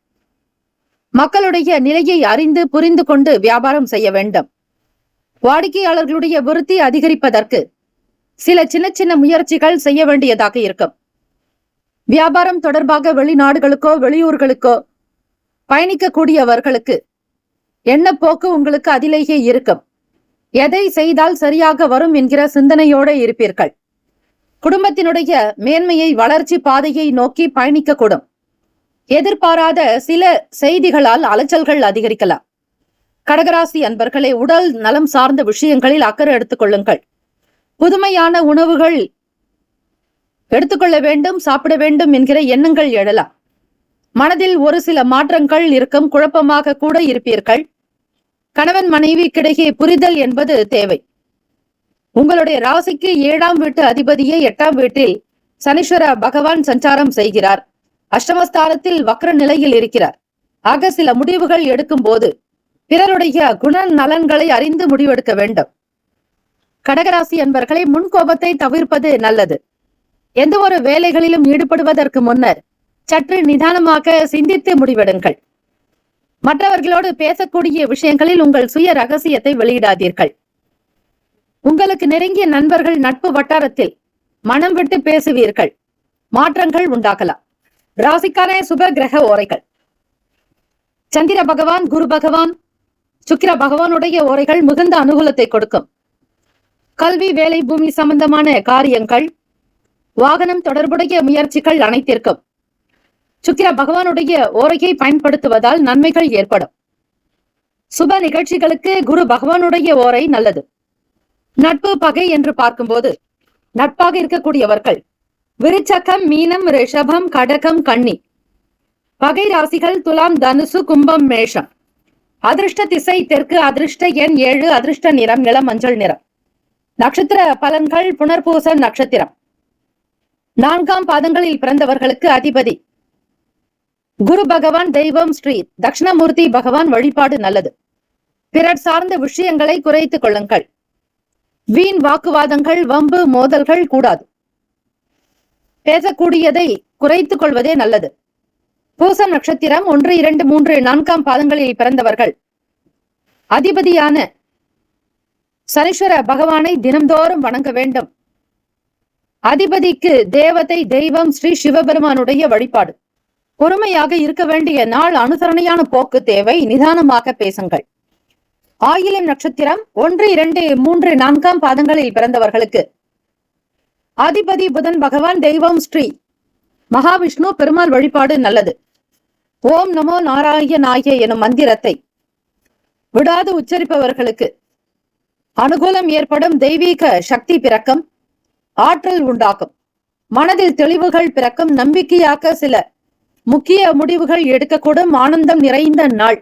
மக்களுடைய நிலையை அறிந்து புரிந்து கொண்டு வியாபாரம் செய்ய வேண்டும். வாடிக்கையாளர்களுடைய விருத்தி அதிகரிப்பதற்கு சில சின்ன சின்ன முயற்சிகள் செய்ய வேண்டியதாக இருக்கும். வியாபாரம் தொடர்பாக வெளிநாடுகளுக்கோ வெளியூர்களுக்கோ பயணிக்கக்கூடியவர்களுக்கு எண்ணப்போக்கு உங்களுக்கு அதிலேயே இருக்கும். எதை செய்தால் சரியாக வரும் என்கிற சிந்தனையோடு இருப்பீர்கள். குடும்பத்தினுடைய மேன்மையை வளர்ச்சி பாதையை நோக்கி பயணிக்கக்கூடும். எதிர்பாராத சில செய்திகளால் அலைச்சல்கள் அதிகரிக்கலாம். கடகராசி அன்பர்களே, உடல் நலம் சார்ந்த விஷயங்களில் அக்கறை எடுத்துக் கொள்ளுங்கள். புதுமையான உணவுகள் எடுத்துக்கொள்ள வேண்டும், சாப்பிட வேண்டும் என்கிற எண்ணங்கள் எழலாம். மனதில் ஒரு சில மாற்றங்கள் இருக்கும். குழப்பமாக கூட இருப்பீர்கள். கணவன் மனைவிக்கிடையே புரிதல் என்பது தேவை. உங்களுடைய ராசிக்கு 7ஆம் வீட்டு அதிபதியே 8ஆம் வீட்டில் சனீஸ்வர பகவான் சஞ்சாரம் செய்கிறார். அஷ்டமஸ்தானத்தில் வக்ர நிலையில் இருக்கிறார். ஆக சில முடிவுகள் எடுக்கும் போது பிறருடைய குண நலன்களை அறிந்து முடிவெடுக்க வேண்டும். கடகராசி என்பர்களை முன்கோபத்தை தவிர்ப்பது நல்லது. எந்த ஒரு வேலைகளிலும் ஈடுபடுவதற்கு முன்னர் சற்று நிதானமாக சிந்தித்து முடிவெடுங்கள். மற்றவர்களோடு பேசக்கூடிய விஷயங்களில் உங்கள் சுய ரகசியத்தை வெளியிடாதீர்கள். உங்களுக்கு நெருங்கிய நண்பர்கள் நட்பு வட்டாரத்தில் மனம் விட்டு பேசுவீர்கள். மாற்றங்கள் உண்டாகலாம். ராசிக்கான சுப கிரக ஓரைகள். சந்திர பகவான், குரு பகவான், சுக்கிர பகவானுடைய ஓரைகள் மிகுந்த அனுகூலத்தை கொடுக்கும். கல்வி, வேலை, பூமி சம்பந்தமான காரியங்கள், வாகனம் தொடர்புடைய முயற்சிகள் அனைத்திற்கும் சுக்கிர பகவானுடைய ஓரையை பயன்படுத்துவதால் நன்மைகள் ஏற்படும். சுப நிகழ்ச்சிகளுக்கு குரு பகவானுடைய ஓரை நல்லது. நட்பு, பகை என்று பார்க்கும்போது நட்பாக இருக்கக்கூடியவர்கள் விருச்சகம், மீனம், ரிஷபம், கடகம், கன்னி. பகை ராசிகள் துலாம், தனுசு, கும்பம், மேஷம். அதிர்ஷ்ட திசை தெற்கு. அதிர்ஷ்ட எண் 7. அதிர்ஷ்ட நிறம் இளம் மஞ்சள் நிறம். நட்சத்திர பலன்கள். புனர்பூசம் நட்சத்திரம். 4ஆம் பாதங்களில் பிறந்தவர்களுக்கு அதிபதி குரு பகவான். தெய்வம் ஸ்ரீ தட்சிணமூர்த்தி பகவான் வழிபாடு நல்லது. பிறர் சார்ந்த விஷயங்களை குறைத்துக் கொள்ளுங்கள். வீண் வாக்குவாதங்கள், வம்பு, மோதல்கள் கூடாது. பேசக்கூடியதை குறைத்துக் கொள்வதே நல்லது. பூசம் நட்சத்திரம் 1, 2, 3, 4ஆம் பாதங்களில் பிறந்தவர்கள் அதிபதியான சனீஸ்வர பகவானை தினம்தோறும் வணங்க வேண்டும். அதிபதிக்கு தேவதை தெய்வம் ஸ்ரீ சிவபெருமானுடைய வழிபாடு. பொறுமையாக இருக்க வேண்டிய நாள். அனுசரணையான போக்கு தேவை. நிதானமாக பேசுங்கள். ஆயிலம் நட்சத்திரம் 1, 2, 3, 4ஆம் பாதங்களில் பிறந்தவர்களுக்கு அதிபதி புதன் பகவான். தெய்வம் ஸ்ரீ மகாவிஷ்ணு பெருமாள் வழிபாடு நல்லது. ஓம் நமோ நாராயணாய எனும் மந்திரத்தை விடாது உச்சரிப்பவர்களுக்கு அனுகூலம் ஏற்படும். தெய்வீக சக்தி பிறக்கும். ஆற்றல் உண்டாகும். மனதில் தெளிவுகள் பிறக்கும். நம்பிக்கையாக சில முக்கிய முடிவுகள் எடுக்கக்கூடும். ஆனந்தம் நிறைந்த நாள்.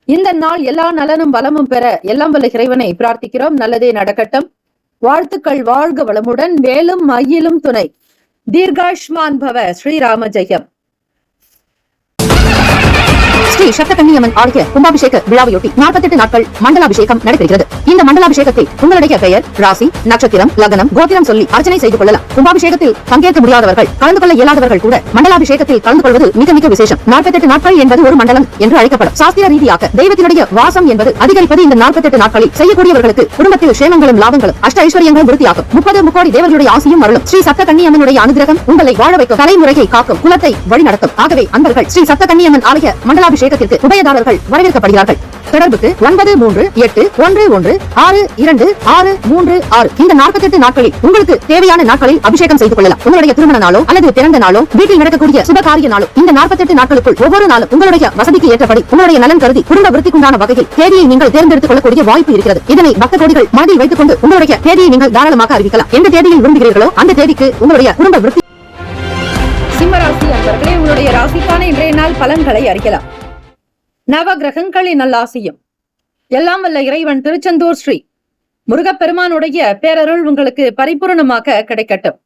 இந்த நாள் எல்லா நலனும் வளமும் பெற எல்லாம் வல்ல இறைவனை பிரார்த்திக்கிறோம். நல்லதே நடக்கட்டும். வாழ்த்துக்கள். வாழ்க வளமுடன். வேலும் மயிலும் துணை. தீர்காஷ்மான் பவ. ஸ்ரீராம ஜெயம். ஸ்ரீ சப்தகன்னியம்மன் ஆலய கும்பாபிஷேக விழாவையொட்டி 48 நாட்கள் மண்டலாபிஷேகம் நடைபெறுகிறது. இந்த மண்டலாபிஷேகத்தில் உங்களுடைய பெயர், ராசி, நட்சத்திரம், லக்னம், கோத்திரம் சொல்லி அர்ச்சனை செய்து கொள்ளலாம். கும்பாபிஷேகத்தில் பங்கேற்க முடியாதவர்கள், கலந்து கொள்ள இயலாதவர்கள் கூட மண்டலாபிஷேகத்தில் கலந்து கொள்வது மிக மிக விசேஷம். 48 நாட்கள் என்பது ஒரு மண்டலம் என்று அழைக்கப்படும். சாஸ்திர ரீதியாக தெய்வத்தினுடைய வாசம் என்பது அதிகரிப்பது இந்த 48 நாட்களில். செய்யக்கூடியவர்களுக்கு குடும்பத்தில் சேமங்களும் லாபங்களும் அஷ்ட ஐஸ்வர்யங்களும் விருத்தியாகும். 30 முக்கோடி தேவர்களுடைய ஆசியும் அருளும். ஸ்ரீ சப்தகன்னியம்மனுடைய அனுகிரகம் உங்களை வாழ வைக்கும். தலைமுறையை காக்கும். குலத்தை வழிநடத்தும். ஆகவே அன்பர்கள் ஸ்ரீ சப்தகன்னியம்மன் ஆலய மண்டலாபிஷேகத்திற்கு உபயதாரர்கள் வரவேற்கப்படுகிறார்கள். தொடர்புக்கு 938162623636. இந்த 48 நாட்களில் உங்களுக்கு தேவையான நாட்களில் அபிஷேகம் செய்து கொள்ளலாம். உங்களுடைய திருமண நாளோ அல்லது பிறந்த நாளோ, வீட்டில் நடக்கக்கூடிய சுபகாரிய நாளோ, இந்த 48 நாட்களுக்குள் ஒவ்வொரு நாளும் உங்களுடைய வசதிக்கு ஏற்றபடி உங்களுடைய நலன் கருதி குடும்ப விருத்திக்குண்டான வகையில் தேதியை நீங்கள் தேர்ந்தெடுத்துக் கொள்ளக்கூடிய வாய்ப்பு இருக்கிறது. இதனை பக்த கோடிகள் மனதில் வைத்துக் கொண்டு உங்களுடைய தேதியை நீங்கள் தாராளமாக அறிவிக்கலாம். எந்த தேதியில் விரும்புகிறீர்களோ அந்த தேதிக்கு உங்களுடைய குடும்ப விருத்தி. சிம்மராசி அன்பர்களே, உங்களுடைய ராசிக்கான இன்றைய நாள் பலன்களை அறியலாம். நவ கிரகங்களின் நல்லாசியும் எல்லாம் வல்ல இறைவன் திருச்செந்தூர் ஸ்ரீ முருகப்பெருமானுடைய பேரருள் உங்களுக்கு பரிபூர்ணமாக கிடைக்கட்டும்.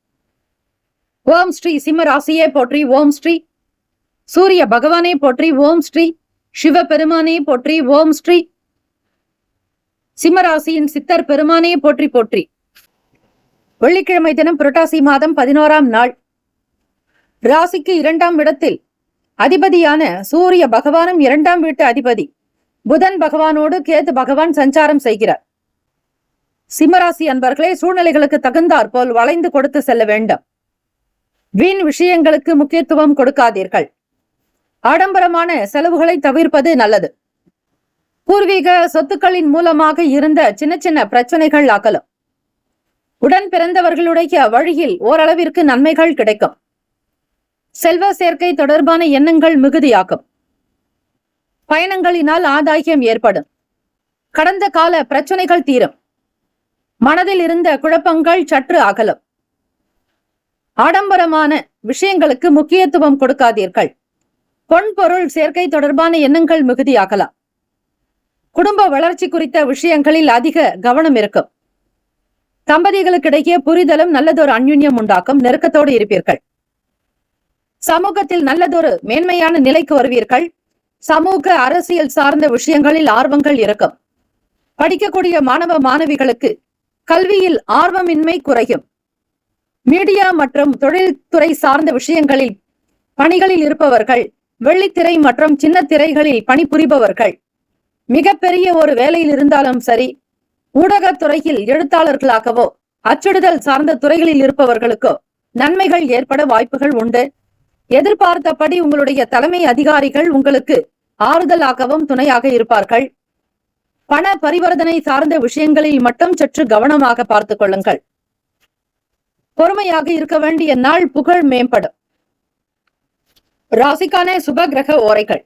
ஓம் ஸ்ரீ சிம்ம ராசியே போற்றி. ஓம் ஸ்ரீ சூரிய பகவானே போற்றி. ஓம் ஸ்ரீ சிவபெருமானே போற்றி. ஓம் ஸ்ரீ சிம்மராசியின் சித்தர் பெருமானே போற்றி போற்றி. வெள்ளிக்கிழமை தினம் புரட்டாசி மாதம் 11ஆம் நாள். ராசிக்கு 2ஆம் இடத்தில் அதிபதியான சூரிய பகவானும் 2ஆம் வீட்டு அதிபதி புதன் பகவானோடு கேது பகவான் சஞ்சாரம் செய்கிறார். சிம்மராசி அன்பர்களே, சூழ்நிலைகளுக்கு தகுந்தாற் போல் வளைந்து கொடுத்து செல்ல வேண்டும். வீண் விஷயங்களுக்கு முக்கியத்துவம் கொடுக்காதீர்கள். ஆடம்பரமான செலவுகளை தவிர்ப்பது நல்லது. பூர்வீக சொத்துக்களின் மூலமாக இருந்த சின்ன சின்ன பிரச்சனைகள் அகலும். உடன் பிறந்தவர்களுடைய வழியில் ஓரளவிற்கு நன்மைகள் கிடைக்கும். செல்வ சேர்க்கை தொடர்பான எண்ணங்கள் மிகுதியாகும். பயணங்களினால் ஆதாயம் ஏற்படும். கடந்த கால பிரச்சனைகள் தீரும். மனதில் இருந்த குழப்பங்கள் சற்று அகலும். ஆடம்பரமான விஷயங்களுக்கு முக்கியத்துவம் கொடுக்காதீர்கள். பொன் பொருள் சேர்க்கை தொடர்பான எண்ணங்கள் மிகுதியாகலாம். குடும்ப வளர்ச்சி குறித்த விஷயங்களில் அதிக கவனம் இருக்கும். தம்பதிகளுக்கிடையே புரிதலும் நல்லதொரு அந்யுன்யம் உண்டாக்கும். நெருக்கத்தோடு இருப்பீர்கள். சமூகத்தில் நல்லதொரு மேன்மையான நிலைக்கு வருவீர்கள். சமூக அரசியல் சார்ந்த விஷயங்களில் ஆர்வங்கள் இருக்கும். படிக்கக்கூடிய மாணவ மாணவிகளுக்கு கல்வியில் ஆர்வமின்மை குறையும். மீடியா மற்றும் தொழில்துறை சார்ந்த விஷயங்களில் பணிகளில் இருப்பவர்கள், வெள்ளித்திரை மற்றும் சின்ன திரைகளில் பணிபுரிபவர்கள், மிகப்பெரிய ஒரு வேலையில் இருந்தாலும் சரி, ஊடகத்துறையில் எழுத்தாளர்களாகவோ அச்சிடுதல் சார்ந்த துறைகளில் இருப்பவர்களுக்கோ நன்மைகள் ஏற்பட வாய்ப்புகள் உண்டு. எதிர்பார்த்தபடி உங்களுடைய தலைமை அதிகாரிகள் உங்களுக்கு ஆறுதலாகவும் துணையாக இருப்பார்கள். பண பரிவர்த்தனை சார்ந்த விஷயங்களில் மட்டும் சற்று கவனமாக பார்த்துக் கொள்ளுங்கள். பொறுமையாக இருக்க வேண்டிய நாள். புகழ் மேம்படும். ராசிக்கான சுப கிரக ஓரைகள்.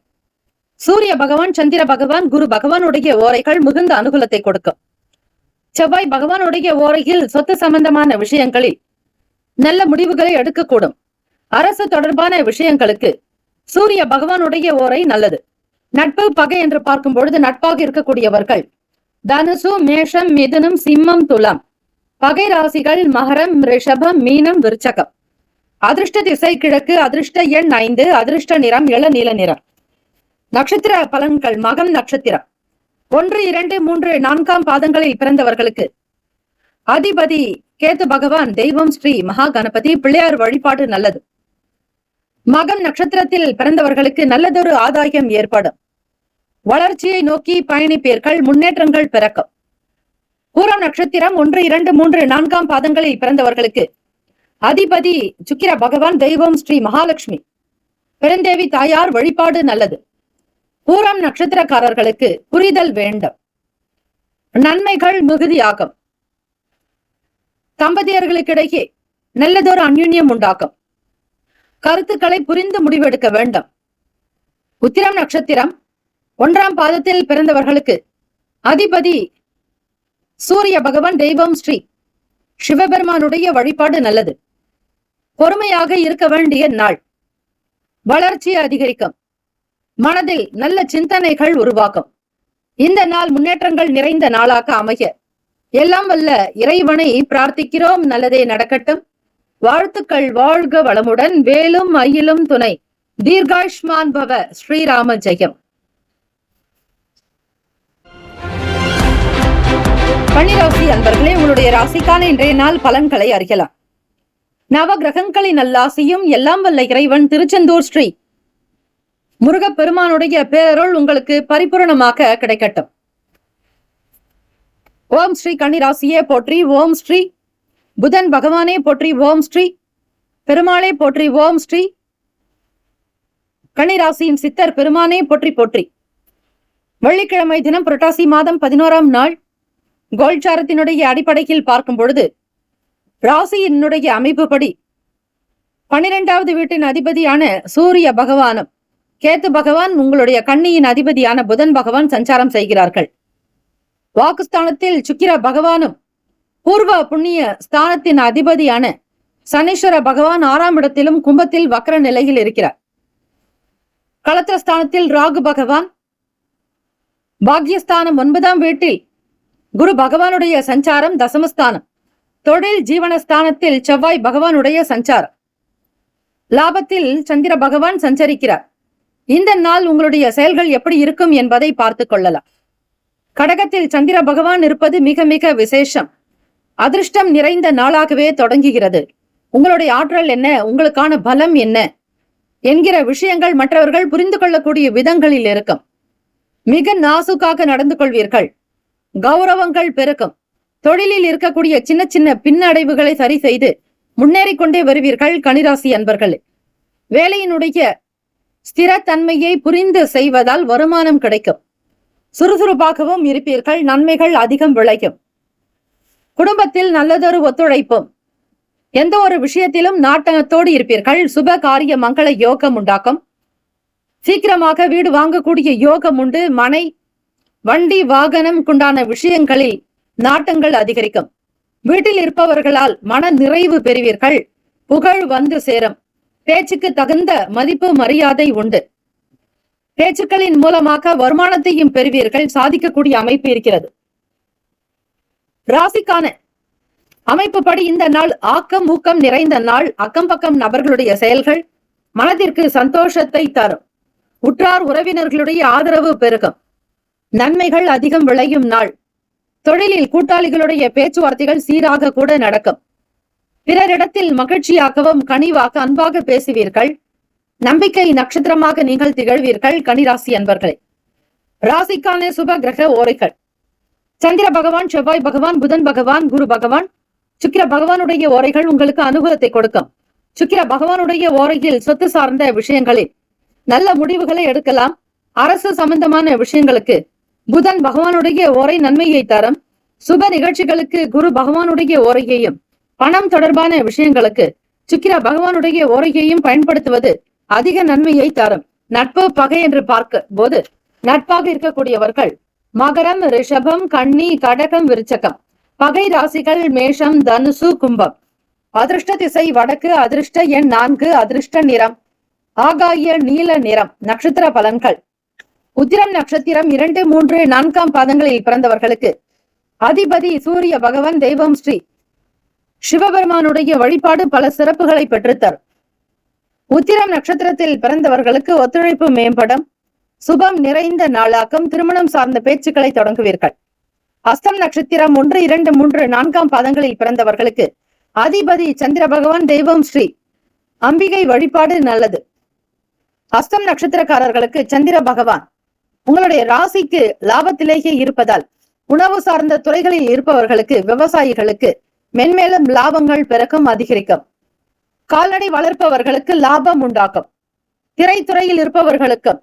சூரிய பகவான், சந்திர பகவான், குரு பகவானுடைய ஓரைகள் மிகுந்த அனுகூலத்தை கொடுக்கும். செவ்வாய் பகவானுடைய ஓரையில் சொத்து சம்பந்தமான விஷயங்களில் நல்ல முடிவுகளை எடுக்கக்கூடும். அரசு தொடர்பான விஷயங்களுக்கு சூரிய பகவானுடைய ஓரை நல்லது. நட்பு பகை என்று பார்க்கும் பொழுது நட்பாக இருக்கக்கூடியவர்கள் தனுசு, மேஷம், மிதுனம், சிம்மம், துலாம். பகை ராசிகள் மகரம், ரிஷபம், மீனம், விருச்சகம். அதிர்ஷ்ட திசை கிழக்கு. அதிர்ஷ்ட எண் 5. அதிர்ஷ்ட நிறம் இளநீல நிறம். நட்சத்திர பலன்கள். மகம் நட்சத்திரம் 1, 2, 3, 4 பாதங்களில் பிறந்தவர்களுக்கு அதிபதி கேத்து பகவான். தெய்வம் ஸ்ரீ மகா கணபதி. பிள்ளையார் வழிபாடு நல்லது. மகம் நட்சத்திரத்தில் பிறந்தவர்களுக்கு நல்லதொரு ஆதாயம் ஏற்படும். வளர்ச்சியை நோக்கி பயணிப்பீர்கள். முன்னேற்றங்கள் பிறக்கும். பூரம் நட்சத்திரம் 1, 2, 3, 4 பாதங்களில் பிறந்தவர்களுக்கு அதிபதி சுக்கிர பகவான். தெய்வம் ஸ்ரீ மகாலட்சுமி. பெருந்தேவி தாயார் வழிபாடு நல்லது. பூரம் நட்சத்திரக்காரர்களுக்கு புரிதல் வேண்டும். நன்மைகள் மிகுதியாகும். தம்பதியர்களுக்கிடையே நல்லதொரு அந்யுன்யம் உண்டாகும். கருத்துக்களை புரிந்து முடிவெடுக்க வேண்டும். உத்திரம் நட்சத்திரம் 1 பாதத்தில் பிறந்தவர்களுக்கு அதிபதி சூரிய பகவான். தெய்வம் ஸ்ரீ சிவபெருமானுடைய வழிபாடு நல்லது. பொறுமையாக இருக்க வேண்டிய நாள். வளர்ச்சி அதிகரிக்கும். மனதில் நல்ல சிந்தனைகள் உருவாக்கும். இந்த நாள் முன்னேற்றங்கள் நிறைந்த நாளாக அமைய எல்லாம் வல்ல இறைவனை பிரார்த்திக்கிறோம். நல்லதே நடக்கட்டும். வாழ்த்துக்கள். வாழ்க வளமுடன். வேலும் மயிலும் துணை. தீர்காயுஷ்மான் பவ. ஸ்ரீராம ஜெயம். கன்னிராசி அன்பர்களே, உங்களுடைய ராசிக்கான இன்றைய நாள் பலன்களை அறியலாம். நவ கிரகங்களின் நல்லாசியும் எல்லாம் வல்ல இறைவன் திருச்செந்தூர் ஸ்ரீ முருகப்பெருமானுடைய பேரருள் உங்களுக்கு பரிபூரணமாக கிடைக்கட்டும். ஓம் ஸ்ரீ கன்னிராசியே போற்றி. ஓம் ஸ்ரீ புதன் பகவானே போற்றி. ஓம் ஸ்ரீ பெருமாளே போற்றி. ஓம் ஸ்ரீ கன்னிராசியின் சித்தர் பெருமானே போற்றி போற்றி. வெள்ளிக்கிழமை தினம் புரட்டாசி மாதம் 11ஆம் நாள். கோல்சாரத்தினுடைய அடிப்படையில் பார்க்கும் பொழுது ராசியினுடைய அமைப்புப்படி 12வது வீட்டின் அதிபதியான சூரிய பகவானும் கேத்து பகவான் உங்களுடைய கன்னியின் அதிபதியான புதன் பகவான் சஞ்சாரம் செய்கிறார்கள். வாக்குஸ்தானத்தில் சுக்கிர பகவானும் பூர்வ புண்ணிய ஸ்தானத்தின் அதிபதியான சனீஸ்வர பகவான் 6ஆம் இடத்திலும் கும்பத்தில் வக்ர நிலையில் இருக்கிறார். களத்திரஸ்தானத்தில் ராகு பகவான், பாக்யஸ்தானம் 9ஆம் வீட்டில் குரு பகவானுடைய சஞ்சாரம், தசமஸ்தானம் தொழில் ஜீவனஸ்தானத்தில் செவ்வாய் பகவானுடைய சஞ்சாரம், லாபத்தில் சந்திர பகவான் சஞ்சரிக்கிறார். இந்த நாள் உங்களுடைய செயல்கள் எப்படி இருக்கும் என்பதை பார்த்துக் கொள்ளலாம். கடகத்தில் சந்திர பகவான் இருப்பது மிக மிக விசேஷம். அதிர்ஷ்டம் நிறைந்த நாளாகவே தொடங்குகிறது. உங்களுடைய ஆற்றல் என்ன, உங்களுக்கான பலம் என்ன என்கிற விஷயங்கள் மற்றவர்கள் புரிந்து கொள்ளக்கூடிய விதங்களில் இருக்கும். மிக நாசுக்காக நடந்து கொள்வீர்கள். கௌரவங்கள் பெருக்கும். தொழிலில் இருக்கக்கூடிய சின்ன சின்ன பின்னடைவுகளை சரி செய்து முன்னேறிக் கொண்டே வருவீர்கள். கன்னிராசி அன்பர்களே, வேலையினுடைய ஸ்திரத்தன்மையை புரிந்து செய்வதால் வருமானம் கிடைக்கும். சுறுசுறுப்பாகவும் இருப்பீர்கள். நன்மைகள் அதிகம் விளையும். குடும்பத்தில் நல்லதொரு ஒத்துழைப்பும். எந்த ஒரு விஷயத்திலும் நாட்டத்தோடு இருப்பீர்கள். சுப காரிய மங்கள யோகம் உண்டாக்கும். சீக்கிரமாக வீடு வாங்கக்கூடிய யோகம் உண்டு. மனை, வண்டி, வாகனம் குண்டான விஷயங்களில் நாட்டங்கள் அதிகரிக்கும். வீட்டில் இருப்பவர்களால் மன நிறைவு பெறுவீர்கள். புகழ் வந்து சேரும். பேச்சுக்கு தகுந்த மதிப்பு மரியாதை உண்டு. பேச்சுக்களின் மூலமாக வருமானத்தையும் பெறுவீர்கள். சாதிக்கக்கூடிய அமைப்பு இருக்கிறது. ராசிக்கான அமைப்புப்படி இந்த நாள் ஆக்கம் ஊக்கம் நிறைந்த நாள். அக்கம் பக்கம் நபர்களுடைய செயல்கள் மனதிற்கு சந்தோஷத்தை தரும். உற்றார் உறவினர்களுடைய ஆதரவு பெருகும். நன்மைகள் அதிகம் விளையும் நாள். தொழிலில் கூட்டாளிகளுடைய பேச்சுவார்த்தைகள் சீராக கூட நடக்கும். பிறரிடத்தில் மகிழ்ச்சியாகவும் கனிவாக அன்பாக பேசுவீர்கள். நம்பிக்கை நட்சத்திரமாக நீங்கள் திகழ்வீர்கள். கன்னிராசி அன்பர்களே, ராசிக்கான சுப கிரக ஓரைகள். சந்திர பகவான், செவ்வாய் பகவான், புதன் பகவான், குரு பகவான், சுக்கிர பகவானுடைய ஓரைகள் உங்களுக்கு அனுகூலத்தை கொடுக்கும். சுக்கிர பகவானுடைய ஓரையில் சொத்து சார்ந்த விஷயங்களில் நல்ல முடிவுகளை எடுக்கலாம். அரசு சம்பந்தமான விஷயங்களுக்கு புதன் பகவானுடைய ஓரை நன்மையை தரும். சுப நிகழ்ச்சிகளுக்கு குரு பகவானுடைய ஓரையையும், பணம் தொடர்பான விஷயங்களுக்கு சுக்கிர பகவானுடைய ஓரையையும் பயன்படுத்துவது அதிக நன்மையை தரும். நட்பு பகை என்று பார்க்க போது நட்பாக இருக்கக்கூடியவர்கள் மகரம், ரிஷபம், கன்னி, கடகம், விருச்சகம். பகை ராசிகள் மேஷம், தனுசு, கும்பம். அதிர்ஷ்ட திசை வடக்கு, அதிர்ஷ்ட எண் 4, அதிர்ஷ்ட நிறம் ஆகாய நீல நிறம். நட்சத்திர பலன்கள். உத்திரம் நட்சத்திரம் 2, 3, 4 பாதங்களில் பிறந்தவர்களுக்கு அதிபதி சூரிய பகவான். தெய்வம் ஸ்ரீ சிவபெருமானுடைய வழிபாடு பல சிறப்புகளை பெற்றுத்தரும். உத்திரம் நட்சத்திரத்தில் பிறந்தவர்களுக்கு ஒத்துழைப்பு மேம்படும். சுபம் நிறைந்த நாளாக்கம். திருமணம் சார்ந்த பேச்சுக்களை தொடங்குவீர்கள். அஸ்தம் நட்சத்திரம் 1, 2, 3, 4 பாதங்களில் பிறந்தவர்களுக்கு அதிபதி சந்திர பகவான். தெய்வம் ஸ்ரீ அம்பிகை வழிபாடு நல்லது. அஸ்தம் நட்சத்திரக்காரர்களுக்கு சந்திர பகவான் உங்களுடைய ராசிக்கு லாபத்திலேயே இருப்பதால் உணவு சார்ந்த துறைகளில் இருப்பவர்களுக்கு, விவசாயிகளுக்கு மென்மேலும் லாபங்கள் பிறக்கும், அதிகரிக்கும். கால்நடை வளர்ப்பவர்களுக்கு லாபம் உண்டாக்கும். திரைத்துறையில் இருப்பவர்களுக்கும்,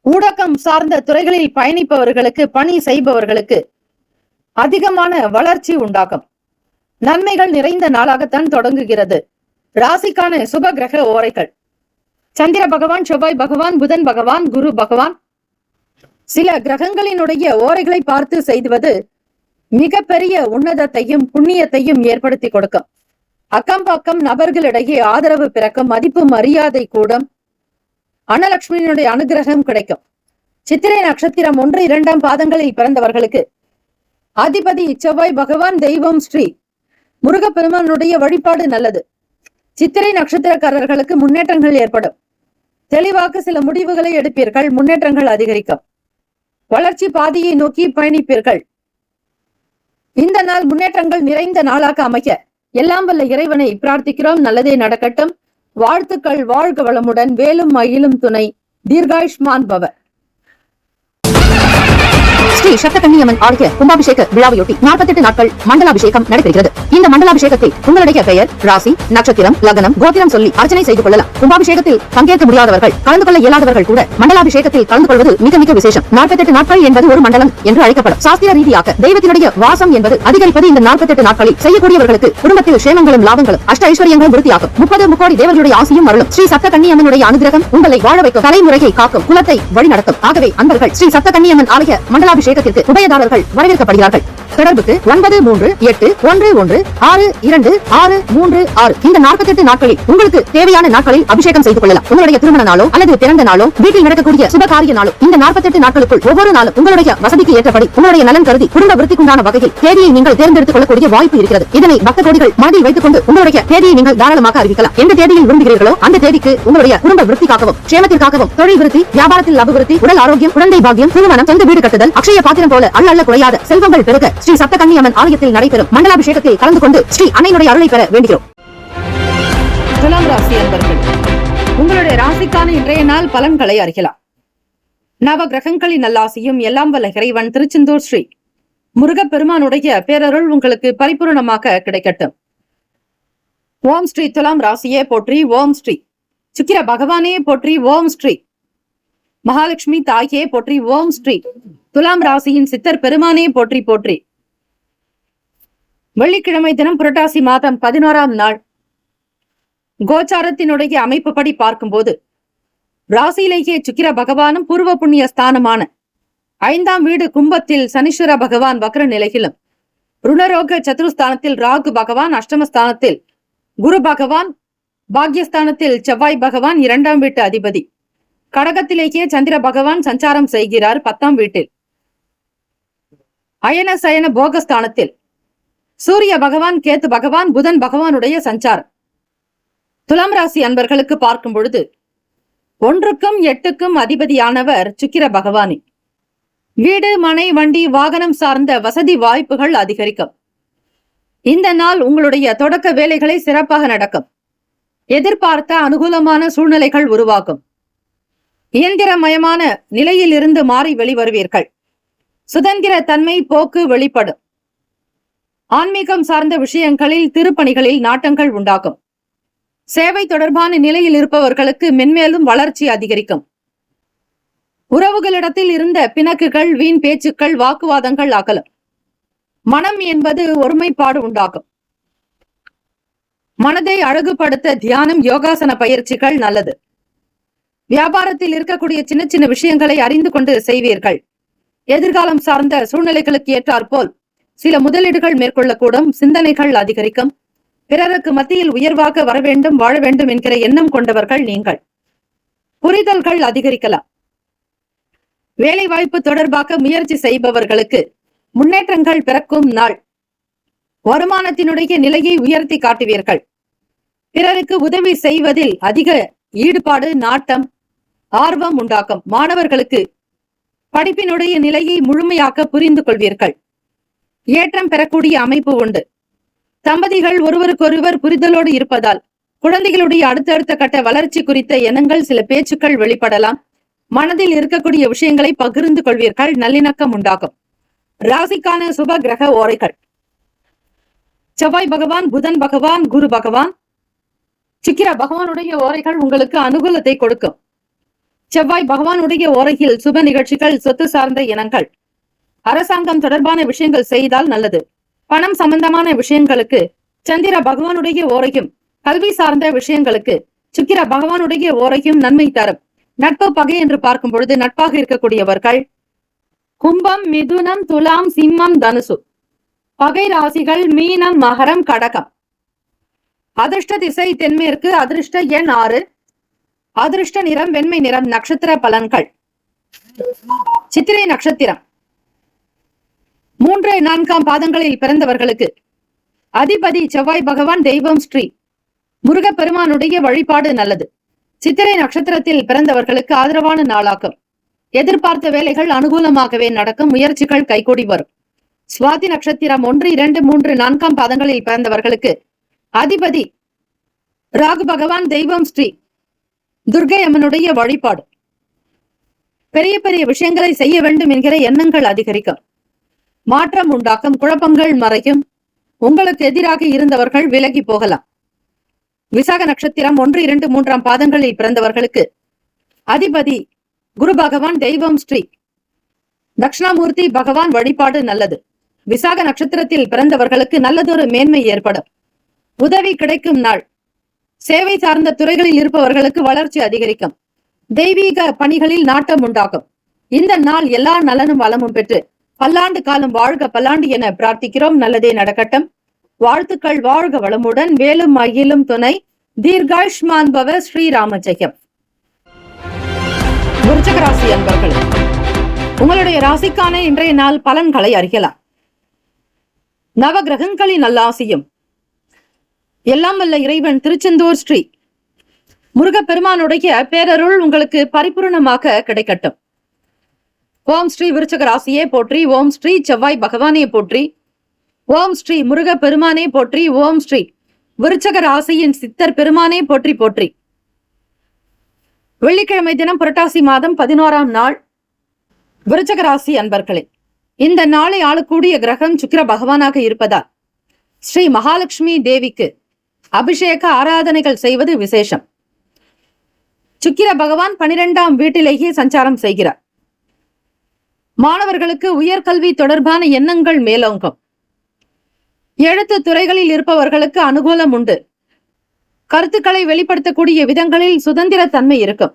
ஊடகம் சார்ந்த துறைகளில் பயணிப்பவர்களுக்கு, பணி செய்பவர்களுக்கு அதிகமான வளர்ச்சி உண்டாகும். நன்மைகள் நிறைந்த நாளாகத்தான் தொடங்குகிறது. ராசிக்கான சுப கிரக ஓரைகள். சந்திர பகவான், செவ்வாய் பகவான், புதன் பகவான், குரு பகவான். சில கிரகங்களினுடைய ஓரைகளை பார்த்து செய்துவது மிக பெரிய உன்னதத்தையும் புண்ணியத்தையும் ஏற்படுத்தி கொடுக்கும். அக்கம் பக்கம் நபர்களிடையே ஆதரவு பிறக்கும், மதிப்பு மரியாதை கூடும், அனலட்சுமியினுடைய அனுகிரகம் கிடைக்கும். சித்திரை நட்சத்திரம் 1, 2 பாதங்களில் பிறந்தவர்களுக்கு அதிபதி செவ்வாய் பகவான். தெய்வம் ஸ்ரீ முருகப்பெருமானுடைய வழிபாடு நல்லது. சித்திரை நட்சத்திரக்காரர்களுக்கு முன்னேற்றங்கள் ஏற்படும். தெளிவாக சில முடிவுகளை எடுப்பீர்கள், முன்னேற்றங்கள் அதிகரிக்கும். வளர்ச்சி பாதையை நோக்கி பயணிப்பீர்கள். இந்த நாள் முன்னேற்றங்கள் நிறைந்த நாளாக அமைய எல்லாம் வல்ல இறைவனை பிரார்த்திக்கிறோம். நல்லதே நடக்கட்டும். வாழ்த்துக்கள். வாழ்க வளமுடன். வேலும் மயிலும் துணை. தீர்காயுஷ்மான் பவ. ஸ்ரீ சப்தகன்னியம்மன் ஆலய கும்பாபிஷேக விழாவையொட்டி 48 நாட்கள் மண்டலாபிஷேகம் நடைபெறுகிறது. இந்த மண்டலாபிஷேகத்தில் உங்களுடைய பெயர், ராசி, நட்சத்திரம், லக்னம், கோத்திரம் சொல்லி அர்ச்சனை செய்து கொள்ளலாம். கும்பாபிஷேகத்தில் பங்கேற்க முடியாதவர்கள், கலந்து கொள்ள இயலாதவர்கள் கூட மண்டலாபிஷேகத்தில் கலந்து கொள்வது மிக மிக விசேஷம். 48 நாட்கள் என்பது ஒரு மண்டலம் என்று அழைக்கப்படும். சாஸ்திர ரீதியாக தெய்வத்தினுடைய வாசம் என்பது அதிகரிப்பது இந்த 48 நாட்களில். செய்யக்கூடியவர்களுக்கு குடும்பத்தில் சேமங்களும் லாபங்களும், அஷ்ட ஐஸ்வர்யங்களும் விருத்தியாகும். 30 முக்கோடி தேவர்களுடைய ஆசியும் அருளும். ஸ்ரீ சப்தகன்னியம்மனுடைய அனுகிரகம் உங்களை வாழ வைக்கும், தலைமுறையை காக்கும், குலத்தை வழிநடத்தும். ஆகவே அன்பர்கள் ஸ்ரீ சப்தகன்னியம்மன் ஆலய மண்டலாபிஷேகத்திற்கு உபயதாரர்கள் வரவேற்கப்படுகிறார்கள். தொடர்புக்கு 938162626636. இந்த 48 நாட்களில் உங்களுக்கு தேவையான நாட்களில் அபிஷேகம் செய்து கொள்ளலாம். உங்களுடைய திருமண நாளோ அல்லது பிறந்த நாளோ, வீட்டில் நடக்கக்கூடிய சுபகாரிய நாளோ, இந்த 48 நாட்களுக்குள் ஒவ்வொரு நாளும் உங்களுடைய வசதிக்கு ஏற்றபடி, உங்களுடைய நலன் கருதி, குடும்ப விருத்திக்குண்டான வகையில் தேதியை நீங்கள் தேர்ந்தெடுத்துக் கொள்ளக்கூடிய வாய்ப்பு இருக்கிறது. இதனை பக்த கோடிகள் மனதில் வைத்துக் கொண்டு உங்களுடைய தேதியை நீங்கள் தாராளமாக அறிவிக்கலாம். எந்த தேதியில் விரும்புகிறீர்களோ அந்த தேதிக்கு உங்களுடைய குடும்ப விருத்திக்காகவும், சேமத்திற்காகவும், தொழில் விருத்தி, வியாபாரத்தில் அபிவிருத்தி, உடல் ஆரோக்கியம், குழந்தை பாக்கியம், திருமணம், சொந்த வீடு கட்டுதல், அக்ஷய பாத்திரம் போல அல்ல குறையாத செல்வங்கள் பெருக ஸ்ரீ சப்தகன்னியம்மன் ஆலயத்தில் நடைபெறும் மண்டலாபிஷேகத்தில் கலந்து கொண்டு ஸ்ரீ அன்னையினுடைய அருளை பெற வேண்டுகிறோம். துலாம் ராசி அன்பர்கள், உங்களுடைய ராசிக்கான இன்றைய நாள் பலன்களை அறியலாம். நவ கிரகங்களின் நல்லாசியும் எல்லாம் வல்ல இறைவன் திருச்செந்தூர் ஸ்ரீ முருகப்பெருமானுடைய பேரருள் உங்களுக்கு பரிபூர்ணமாக கிடைக்கட்டும். ஓம் ஸ்ரீ துலாம் ராசியே போற்றி. ஓம் ஸ்ரீ சுக்கிர பகவானே போற்றி. ஓம் ஸ்ரீ மகாலட்சுமி தாயே போற்றி. ஓம் ஸ்ரீ துலாம் ராசியின் சித்தர் பெருமானே போற்றி போற்றி. வெள்ளிக்கிழமை தினம் புரட்டாசி மாதம் 11ஆம் நாள். கோச்சாரத்தினுடைய அமைப்புப்படி பார்க்கும்போது ராசியிலேயே சுக்கிர பகவானும் பூர்வ புண்ணிய ஸ்தானமான 5ஆம் வீடு கும்பத்தில் சனீஸ்வர பகவான் வக்ர நிலையிலும், ருணரோக சதுருஸ்தானத்தில் ராகு பகவான், அஷ்டமஸ்தானத்தில் குரு பகவான், பாக்யஸ்தானத்தில் செவ்வாய் பகவான் 2ஆம் வீட்டு அதிபதி, கடகத்திலேயே சந்திர பகவான் சஞ்சாரம் செய்கிறார் 10ஆம் வீட்டில். அயன சயன போகஸ்தானத்தில் சூரிய பகவான், கேத்து பகவான், புதன் பகவானுடைய சஞ்சாரம். துலாம் ராசி அன்பர்களுக்கு பார்க்கும் பொழுது 1க்கும் 8க்கும் அதிபதியானவர் சுக்கிர பகவானே. வீடு, மனை, வண்டி, வாகனம் சார்ந்த வசதி வாய்ப்புகள் அதிகரிக்கும். இந்த நாள் உங்களுடைய தொடக்க வேலைகளை சிறப்பாக நடக்கும். எதிர்பார்த்த அனுகூலமான சூழ்நிலைகள் உருவாகும். இயந்திரமயமான நிலையில் இருந்து மாறி வெளிவருவீர்கள். சுதந்திர தன்மை போக்கு வெளிப்படும். ஆன்மீகம் சார்ந்த விஷயங்களில் திருப்பணிகளில் நாட்டங்கள் உண்டாகும். சேவை தொடர்பான நிலையில் இருப்பவர்களுக்கு மென்மேலும் வளர்ச்சி அதிகரிக்கும். உறவுகளிடத்தில் இருந்த பிணக்குகள், வீண் பேச்சுக்கள், வாக்குவாதங்கள் அகலும். மனம் என்பது ஒருமைப்பாடு உண்டாகும். மனதை அழகுபடுத்த தியானம், யோகாசன பயிற்சிகள் நல்லது. வியாபாரத்தில் இருக்கக்கூடிய சின்ன சின்ன விஷயங்களை அறிந்து கொண்டு செய்வீர்கள். எதிர்காலம் சார்ந்த சூழ்நிலைகளுக்கு ஏற்றாற்போல் சில முதலீடுகள் மேற்கொள்ளக்கூடும். சிந்தனைகள் அதிகரிக்கும். பிறருக்கு மத்தியில் உயர்வாக வர வேண்டும், வாழ வேண்டும் என்கிற எண்ணம் கொண்டவர்கள் நீங்கள். புரிதல்கள் அதிகரிக்கலாம். வேலை வாய்ப்பு தொடர்பாக முயற்சி செய்பவர்களுக்கு முன்னேற்றங்கள் பிறக்கும் நாள். வருமானத்தினுடைய நிலையை உயர்த்தி காட்டுவீர்கள். பிறருக்கு உதவி செய்வதில் அதிக ஈடுபாடு, நாட்டம், ஆர்வம் உண்டாக்கும். மாணவர்களுக்கு படிப்பினுடைய நிலையை முழுமையாக புரிந்து கொள்வீர்கள். ஏற்றம் பெறக்கூடிய அமைப்பு உண்டு. தம்பதிகள் ஒருவருக்கொருவர் புரிதலோடு இருப்பதால் குழந்தைகளுடைய அடுத்தடுத்த கட்ட வளர்ச்சி குறித்த எண்ணங்கள், சில பேச்சுக்கள் வெளிப்படலாம். மனதில் இருக்கக்கூடிய விஷயங்களை பகிர்ந்து கொள்வீர்கள். நல்லிணக்கம் உண்டாகும். ராசிக்கான சுப கிரக ஓரைகள்: செவ்வாய் பகவான், புதன் பகவான், குரு பகவான், சுக்கிர பகவானுடைய ஓரைகள் உங்களுக்கு அனுகூலத்தை கொடுக்கும். செவ்வாய் பகவானுடைய ஓரையில் சுப நிகழ்ச்சிகள், சொத்து சார்ந்த இனங்கள், அரசாங்கம் தொடர்பான விஷயங்கள் செய்தால் நல்லது. பணம் சம்பந்தமான விஷயங்களுக்கு சந்திர பகவானுடைய ஓரையும், கல்வி சார்ந்த விஷயங்களுக்கு சுக்கிர பகவானுடைய ஓரையும் நன்மை தரும். நட்பு பகை என்று பார்க்கும் பொழுது நட்பாக இருக்கக்கூடியவர்கள் கும்பம், மிதுனம், துலாம், சிம்மம், தனுசு. பகை ராசிகள் மீனம், மகரம், கடகம். அதிர்ஷ்ட திசை தென்மேற்கு. அதிர்ஷ்ட எண் 6. அதிர்ஷ்ட நிறம் வெண்மை நிறம். நட்சத்திர பலன்கள்: சித்திரை நட்சத்திரம் 3, 4 பாதங்களில் பிறந்தவர்களுக்கு அதிபதி செவ்வாய் பகவான். தெய்வம் ஸ்ரீ முருகப்பெருமானுடைய வழிபாடு நல்லது. சித்திரை நட்சத்திரத்தில் பிறந்தவர்களுக்கு ஆதரவான நாளாகும். எதிர்பார்த்த வேலைகள் அனுகூலமாகவே நடக்கும். முயற்சிகள் கைகூடி வரும். சுவாதி நட்சத்திரம் 1, 2, 3, 4 பாதங்களில் பிறந்தவர்களுக்கு அதிபதி ராகு பகவான். தெய்வம் ஸ்ரீ துர்கை அம்மனுடைய வழிபாடு. பெரிய பெரிய விஷயங்களை செய்ய வேண்டும் என்கிற எண்ணங்கள் அதிகரிக்கும். மாற்றம் உண்டாக்கும். குழப்பங்கள் மறையும். உங்களுக்கு எதிராக இருந்தவர்கள் விலகி போகலாம். விசாக நட்சத்திரம் 1, 2, 3 பாதங்களில் பிறந்தவர்களுக்கு அதிபதி குரு பகவான். தெய்வம் ஸ்ரீ தட்சிணாமூர்த்தி பகவான் வழிபாடு நல்லது. விசாக நட்சத்திரத்தில் பிறந்தவர்களுக்கு நல்லதொரு மேன்மை ஏற்படும். உதவி கிடைக்கும் நாள். சேவை சார்ந்த துறைகளில் இருப்பவர்களுக்கு வளர்ச்சி அதிகரிக்கும். தெய்வீக பணிகளில் நாட்டம் உண்டாகும். இந்த நாள் எல்லா நலனும் வளமும் பெற்று பல்லாண்டு காலம் வாழ்க பல்லாண்டு என பிரார்த்திக்கிறோம். நல்லதே நடக்கட்டும். வாழ்த்துக்கள். வாழ்க வளமுடன். வேலும் மயிலும் துணை. தீர்காயுஷ்மான் பவ. ஸ்ரீராம ஜெயம். விருச்சிக ராசி அன்பர்கள், உங்களுடைய ராசிக்கான இன்றைய நாள் பலன்களை அறியலாம். நவ கிரகங்களின் நல்லாசியும் எல்லாம் வல்ல இறைவன் திருச்செந்தூர் ஸ்ரீ முருகப்பெருமானுடைய பேரருள் உங்களுக்கு பரிபூர்ணமாக கிடைக்கட்டும். ஓம் ஸ்ரீ விருச்சிக ராசியே போற்றி. ஓம் ஸ்ரீ செவ்வாய் பகவானே போற்றி. ஓம் ஸ்ரீ முருக பெருமானே போற்றி. ஓம் ஸ்ரீ விருச்சிக ராசியின் சித்தர் பெருமானே போற்றி போற்றி. வெள்ளிக்கிழமை தினம் புரட்டாசி மாதம் 11ஆம் நாள். விருச்சிக ராசி அன்பர்களே, இந்த நாளை ஆளக்கூடிய கிரகம் சுக்கிர பகவானாக இருப்பதால் ஸ்ரீ மகாலட்சுமி தேவிக்கு அபிஷேக ஆராதனைகள் செய்வது விசேஷம். சுக்கிர பகவான் 12ஆம் வீட்டிலேயே சஞ்சாரம் செய்கிறார். மாணவர்களுக்கு உயர்கல்வி தொடர்பான எண்ணங்கள் மேலோங்கும். எழுத்து துறைகளில் இருப்பவர்களுக்கு அனுகூலம் உண்டு. கருத்துக்களை வெளிப்படுத்தக்கூடிய விதங்களில் சுதந்திர தன்மை இருக்கும்.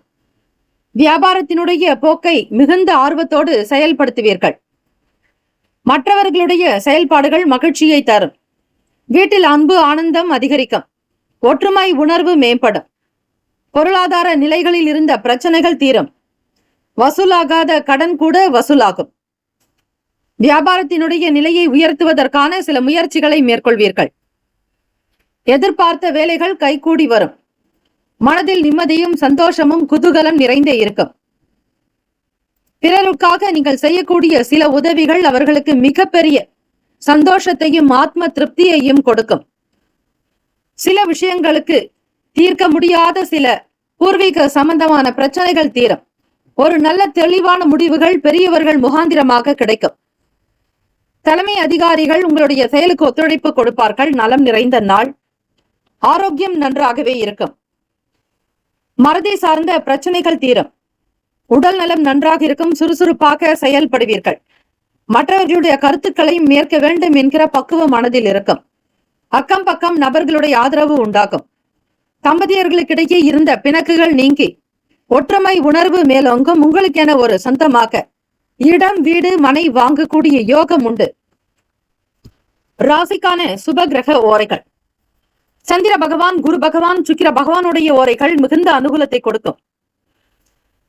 வியாபாரத்தினுடைய போக்கை மிகுந்த ஆர்வத்தோடு செயல்படுத்துவீர்கள். மற்றவர்களுடைய செயல்பாடுகள் மகிழ்ச்சியை தரும். வீட்டில் அன்பு, ஆனந்தம் அதிகரிக்கும். ஒற்றுமை உணர்வு மேம்படும். பொருளாதார நிலைகளில் இருந்த பிரச்சனைகள் தீரும். வசூலாகாத கடன் கூட வசூலாகும். வியாபாரத்தினுடைய நிலையை உயர்த்துவதற்கான சில முயற்சிகளை மேற்கொள்வீர்கள். எதிர்பார்த்த வேலைகள் கைகூடி வரும். மனதில் நிம்மதியும் சந்தோஷமும் குதூகலம் நிறைந்தே இருக்கும். பிறருக்காக நீங்கள் செய்யக்கூடிய சில உதவிகள் அவர்களுக்கு மிகப்பெரிய சந்தோஷத்தையும் ஆத்ம திருப்தியையும் கொடுக்கும். சில விஷயங்களுக்கு தீர்க்க முடியாத சில பூர்வீக சம்பந்தமான பிரச்சனைகள் தீரும். ஒரு நல்ல தெளிவான முடிவுகள் பெரியவர்கள் முகாந்திரமாக கிடைக்கும். தலைமை அதிகாரிகள் உங்களுடைய செயலுக்கு ஒத்துழைப்பு கொடுப்பார்கள். நலம் நிறைந்த நாள். ஆரோக்கியம் நன்றாகவே இருக்கும். மறதி சார்ந்த பிரச்சனைகள் தீரும். உடல் நலம் நன்றாக இருக்கும். சுறுசுறுப்பாக செயல்படுவீர்கள். மற்றவர்களுடைய கருத்துக்களை மேற்க வேண்டும் என்கிற பக்குவ மனதில் இருக்கும். அக்கம் பக்கம் நபர்களுடைய ஆதரவு உண்டாகும். தம்பதியர்களுக்கிடையே இருந்த பிணக்குகள் நீங்கி ஒற்றுமை உணர்வு மேலோங்கும். உங்களுக்கென ஒரு சொந்தமாக இடம் வீடு மனை வாங்கக்கூடிய யோகம் உண்டு. ராசிக்கான சுப கிரக ஓரைகள். சந்திர பகவான், குரு பகவான், சுக்கிர பகவானுடைய ஓரைகள் மிகுந்த அனுகூலத்தை கொடுக்கும்.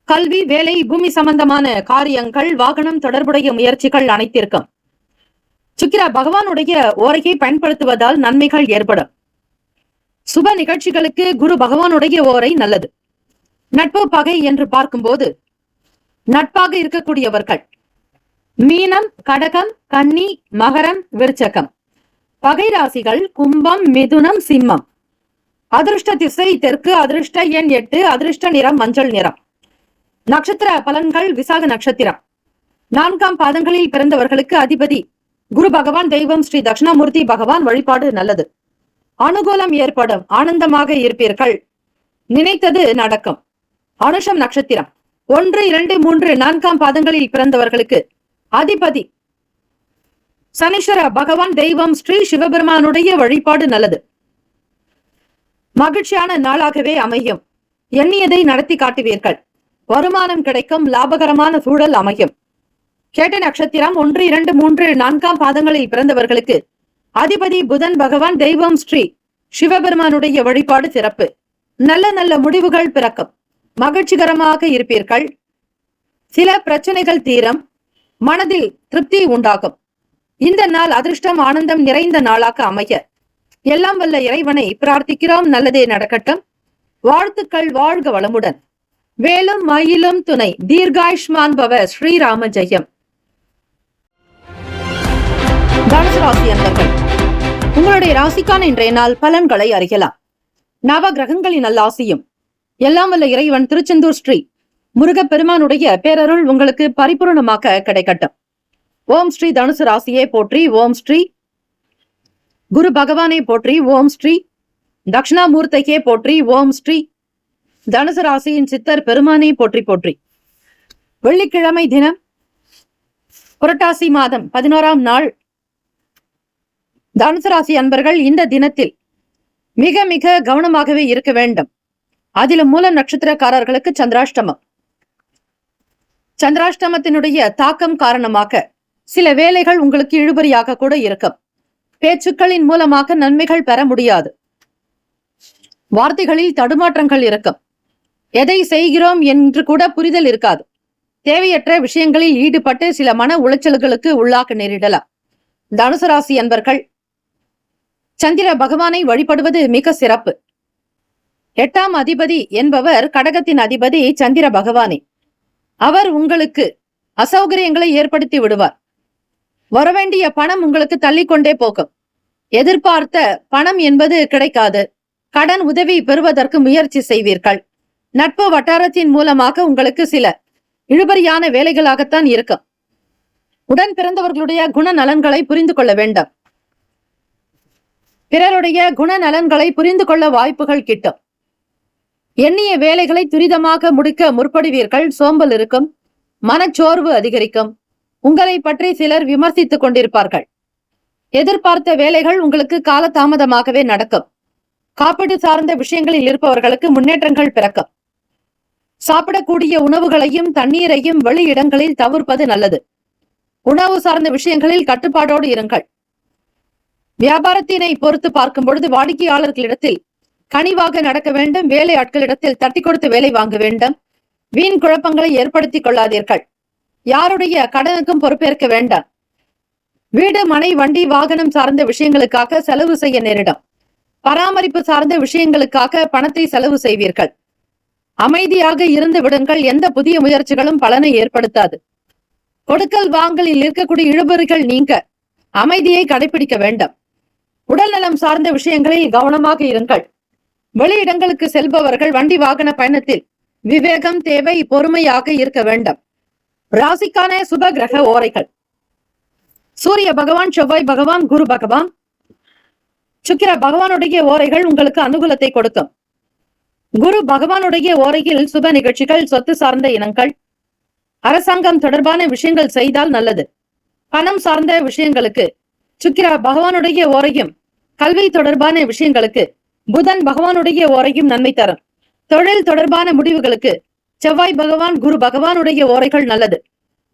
கல்வி, வேலை, பூமி சம்பந்தமான காரியங்கள், வாகனம் தொடர்புடைய முயற்சிகள் அனைத்திற்கும் சுக்கிர பகவானுடைய ஓரையை பயன்படுத்துவதால் நன்மைகள் ஏற்படும். சுப நிகழ்ச்சிகளுக்கு குரு பகவானுடைய ஓரை நல்லது. நட்பு பகை என்று பார்க்கும்போது நட்பாக இருக்கக்கூடியவர்கள் மீனம், கடகம், கன்னி, மகரம், விருச்சகம். பகை ராசிகள் கும்பம், மிதுனம், சிம்மம். அதிர்ஷ்ட திசை தெற்கு. அதிர்ஷ்ட எண் 8. அதிர்ஷ்ட நிறம் மஞ்சள் நிறம். நட்சத்திர பலன்கள். விசாக நட்சத்திரம் 4ஆம் பாதங்களில் பிறந்தவர்களுக்கு அதிபதி குரு பகவான். தெய்வம் ஸ்ரீ தட்சிணாமூர்த்தி பகவான் வழிபாடு நல்லது. அனுகூலம் ஏற்படும். ஆனந்தமாக இருப்பீர்கள். நினைத்தது நடக்கும். அனுஷம் நட்சத்திரம் 1, 2, 3, 4ஆம் பாதங்களில் பிறந்தவர்களுக்கு அதிபதி சனீஸ்வர பகவான். தெய்வம் ஸ்ரீ சிவபெருமானுடைய வழிபாடு நல்லது. மகிழ்ச்சியான நாளாகவே அமையும். எண்ணியதை நடத்தி காட்டுவீர்கள். வருமானம் கிடைக்கும். லாபகரமான சூழல் அமையும். கேட்டை நட்சத்திரம் 1, 2, 3, 4ஆம் பாதங்களில் பிறந்தவர்களுக்கு அதிபதி புதன் பகவான். தெய்வம் ஸ்ரீ சிவபெருமானுடைய வழிபாடு சிறப்பு. நல்ல நல்ல முடிவுகள் பிறக்கும். மகிழ்ச்சிகரமாக இருப்பீர்கள். சில பிரச்சனைகள் தீரும். மனதில் திருப்தி உண்டாகும். இந்த நாள் அதிர்ஷ்டம் ஆனந்தம் நிறைந்த நாளாக அமைய எல்லாம் வல்ல இறைவனை பிரார்த்திக்கிறோம். நல்லதே நடக்கட்டும். வாழ்த்துக்கள். வாழ்க வளமுடன். வேலும் மயிலும் துணை. தீர்காயுஷ்மான் பவ. ஸ்ரீராம ஜெயம். தனுசு ராசி அன்பர்கள், உங்களுடைய ராசிக்கான இன்றைய நாள் பலன்களை அறியலாம். நவ கிரகங்களின் நல்லாசியும் எல்லாம் வல்ல இறைவன் திருச்செந்தூர் ஸ்ரீ முருகப்பெருமானுடைய பேரருள் உங்களுக்கு பரிபூர்ணமாக கிடைக்கட்டும். ஓம் ஸ்ரீ தனுசு ராசியே போற்றி. ஓம் ஸ்ரீ குரு பகவானை போற்றி. ஓம் ஸ்ரீ தட்சிணாமூர்த்தியே போற்றி. ஓம் ஸ்ரீ தனுசு ராசியின் சித்தர் பெருமானை போற்றி போற்றி. வெள்ளிக்கிழமை தினம், புரட்டாசி மாதம் 11ஆம் நாள். தனுசு ராசி அன்பர்கள் இந்த தினத்தில் மிக மிக கவனமாகவே இருக்க வேண்டும். அதிலும் மூலம் நட்சத்திரக்காரர்களுக்கு சந்திராஷ்டமம். சந்திராஷ்டமத்தினுடைய தாக்கம் காரணமாக சில வேலைகள் உங்களுக்கு இழுபறியாக கூட இருக்கும். பேச்சுக்களின் மூலமாக நன்மைகள் பெற முடியாது. வார்த்தைகளில் தடுமாற்றங்கள் இருக்கும். எதை செய்கிறோம் என்று கூட புரிதல் இருக்காது. தேவையற்ற விஷயங்களில் ஈடுபட்டு சில மன உளைச்சல்களுக்கு உள்ளாக நேரிடலாம். தனுசு ராசி அன்பர்கள் சந்திர பகவானை வழிபடுவது மிக சிறப்பு. 8ஆம் அதிபதி என்பவர் கடகத்தின் அதிபதி சந்திர பகவானே. அவர் உங்களுக்கு அசௌகரியங்களை ஏற்படுத்தி விடுவார். வரவேண்டிய பணம் உங்களுக்கு தள்ளிக்கொண்டே போகும். எதிர்பார்த்த பணம் என்பது கிடைக்காது. கடன் உதவி பெறுவதற்கு முயற்சி செய்வீர்கள். நட்பு வட்டாரத்தின் மூலமாக உங்களுக்கு சில இழுபறியான வேலைகளாகத்தான் இருக்கும். உடன் பிறந்தவர்களுடைய குணநலன்களை புரிந்து கொள்ள வேண்டும். பிறருடைய குணநலன்களை புரிந்து கொள்ள வாய்ப்புகள் கிட்டும். எண்ணிய வேலைகளை துரிதமாக முடிக்க முற்படுவீர்கள். சோம்பல் இருக்கும். மனச்சோர்வு அதிகரிக்கும். உங்களை பற்றி சிலர் விமர்சித்துக் கொண்டிருப்பார்கள். எதிர்பார்த்த வேலைகள் உங்களுக்கு காலதாமதமாகவே நடக்கும். காப்பீடு சார்ந்த விஷயங்களில் இருப்பவர்களுக்கு முன்னேற்றங்கள் பிறக்கும். சாப்பிடக்கூடிய உணவுகளையும் தண்ணீரையும் வெளி இடங்களில் தவிர்ப்பது நல்லது. உணவு சார்ந்த விஷயங்களில் கட்டுப்பாடோடு இருங்கள். வியாபாரத்தினை பொறுத்து பார்க்கும் பொழுது வாடிக்கையாளர்களிடத்தில் கனிவாக நடக்க வேண்டும். வேலை ஆட்களிடத்தில் தட்டி கொடுத்து வேலை வாங்க வேண்டும். வீண் குழப்பங்களை ஏற்படுத்திக் கொள்ளாதீர்கள். யாருடைய கடனுக்கும் பொறுப்பேற்க வேண்டாம். வீடு, மனை, வண்டி, வாகனம் சார்ந்த விஷயங்களுக்காக செலவு செய்ய நேரிடும். பராமரிப்பு சார்ந்த விஷயங்களுக்காக பணத்தை செலவு செய்வீர்கள். அமைதியாக இருந்து விடுங்கள். எந்த புதிய முயற்சிகளும் பலனை ஏற்படுத்தாது. கொடுக்கல் வாங்கலில் இருக்கக்கூடிய இழுபறிகள் நீங்க அமைதியை கடைபிடிக்க வேண்டும். உடல் நலம் சார்ந்த விஷயங்களில் கவனமாக இருங்கள். வெளியிடங்களுக்கு செல்பவர்கள் வண்டி வாகன பயணத்தில் விவேகம் தேவை, பொறுமையாக இருக்க வேண்டும். ராசிக்கான சுப கிரக ஓரைகள். சூரிய பகவான், செவ்வாய் பகவான், குரு பகவான், சுக்கிர பகவானுடைய ஓரைகள் உங்களுக்கு அனுகூலத்தை கொடுக்கும். குரு பகவானுடைய ஓரையில் சுப நிகழ்ச்சிகள், சொத்து சார்ந்த இனங்கள், அரசாங்கம் தொடர்பான விஷயங்கள் செய்தால் நல்லது. பணம் சார்ந்த விஷயங்களுக்கு சுக்கிர பகவானுடைய ஓரையும், கல்வி தொடர்பான விஷயங்களுக்கு புதன் பகவானுடைய ஓரையும் நன்மை தரும். தொழில் தொடர்பான முடிவுகளுக்கு செவ்வாய் பகவான், குரு பகவானுடைய ஓரைகள் நல்லது.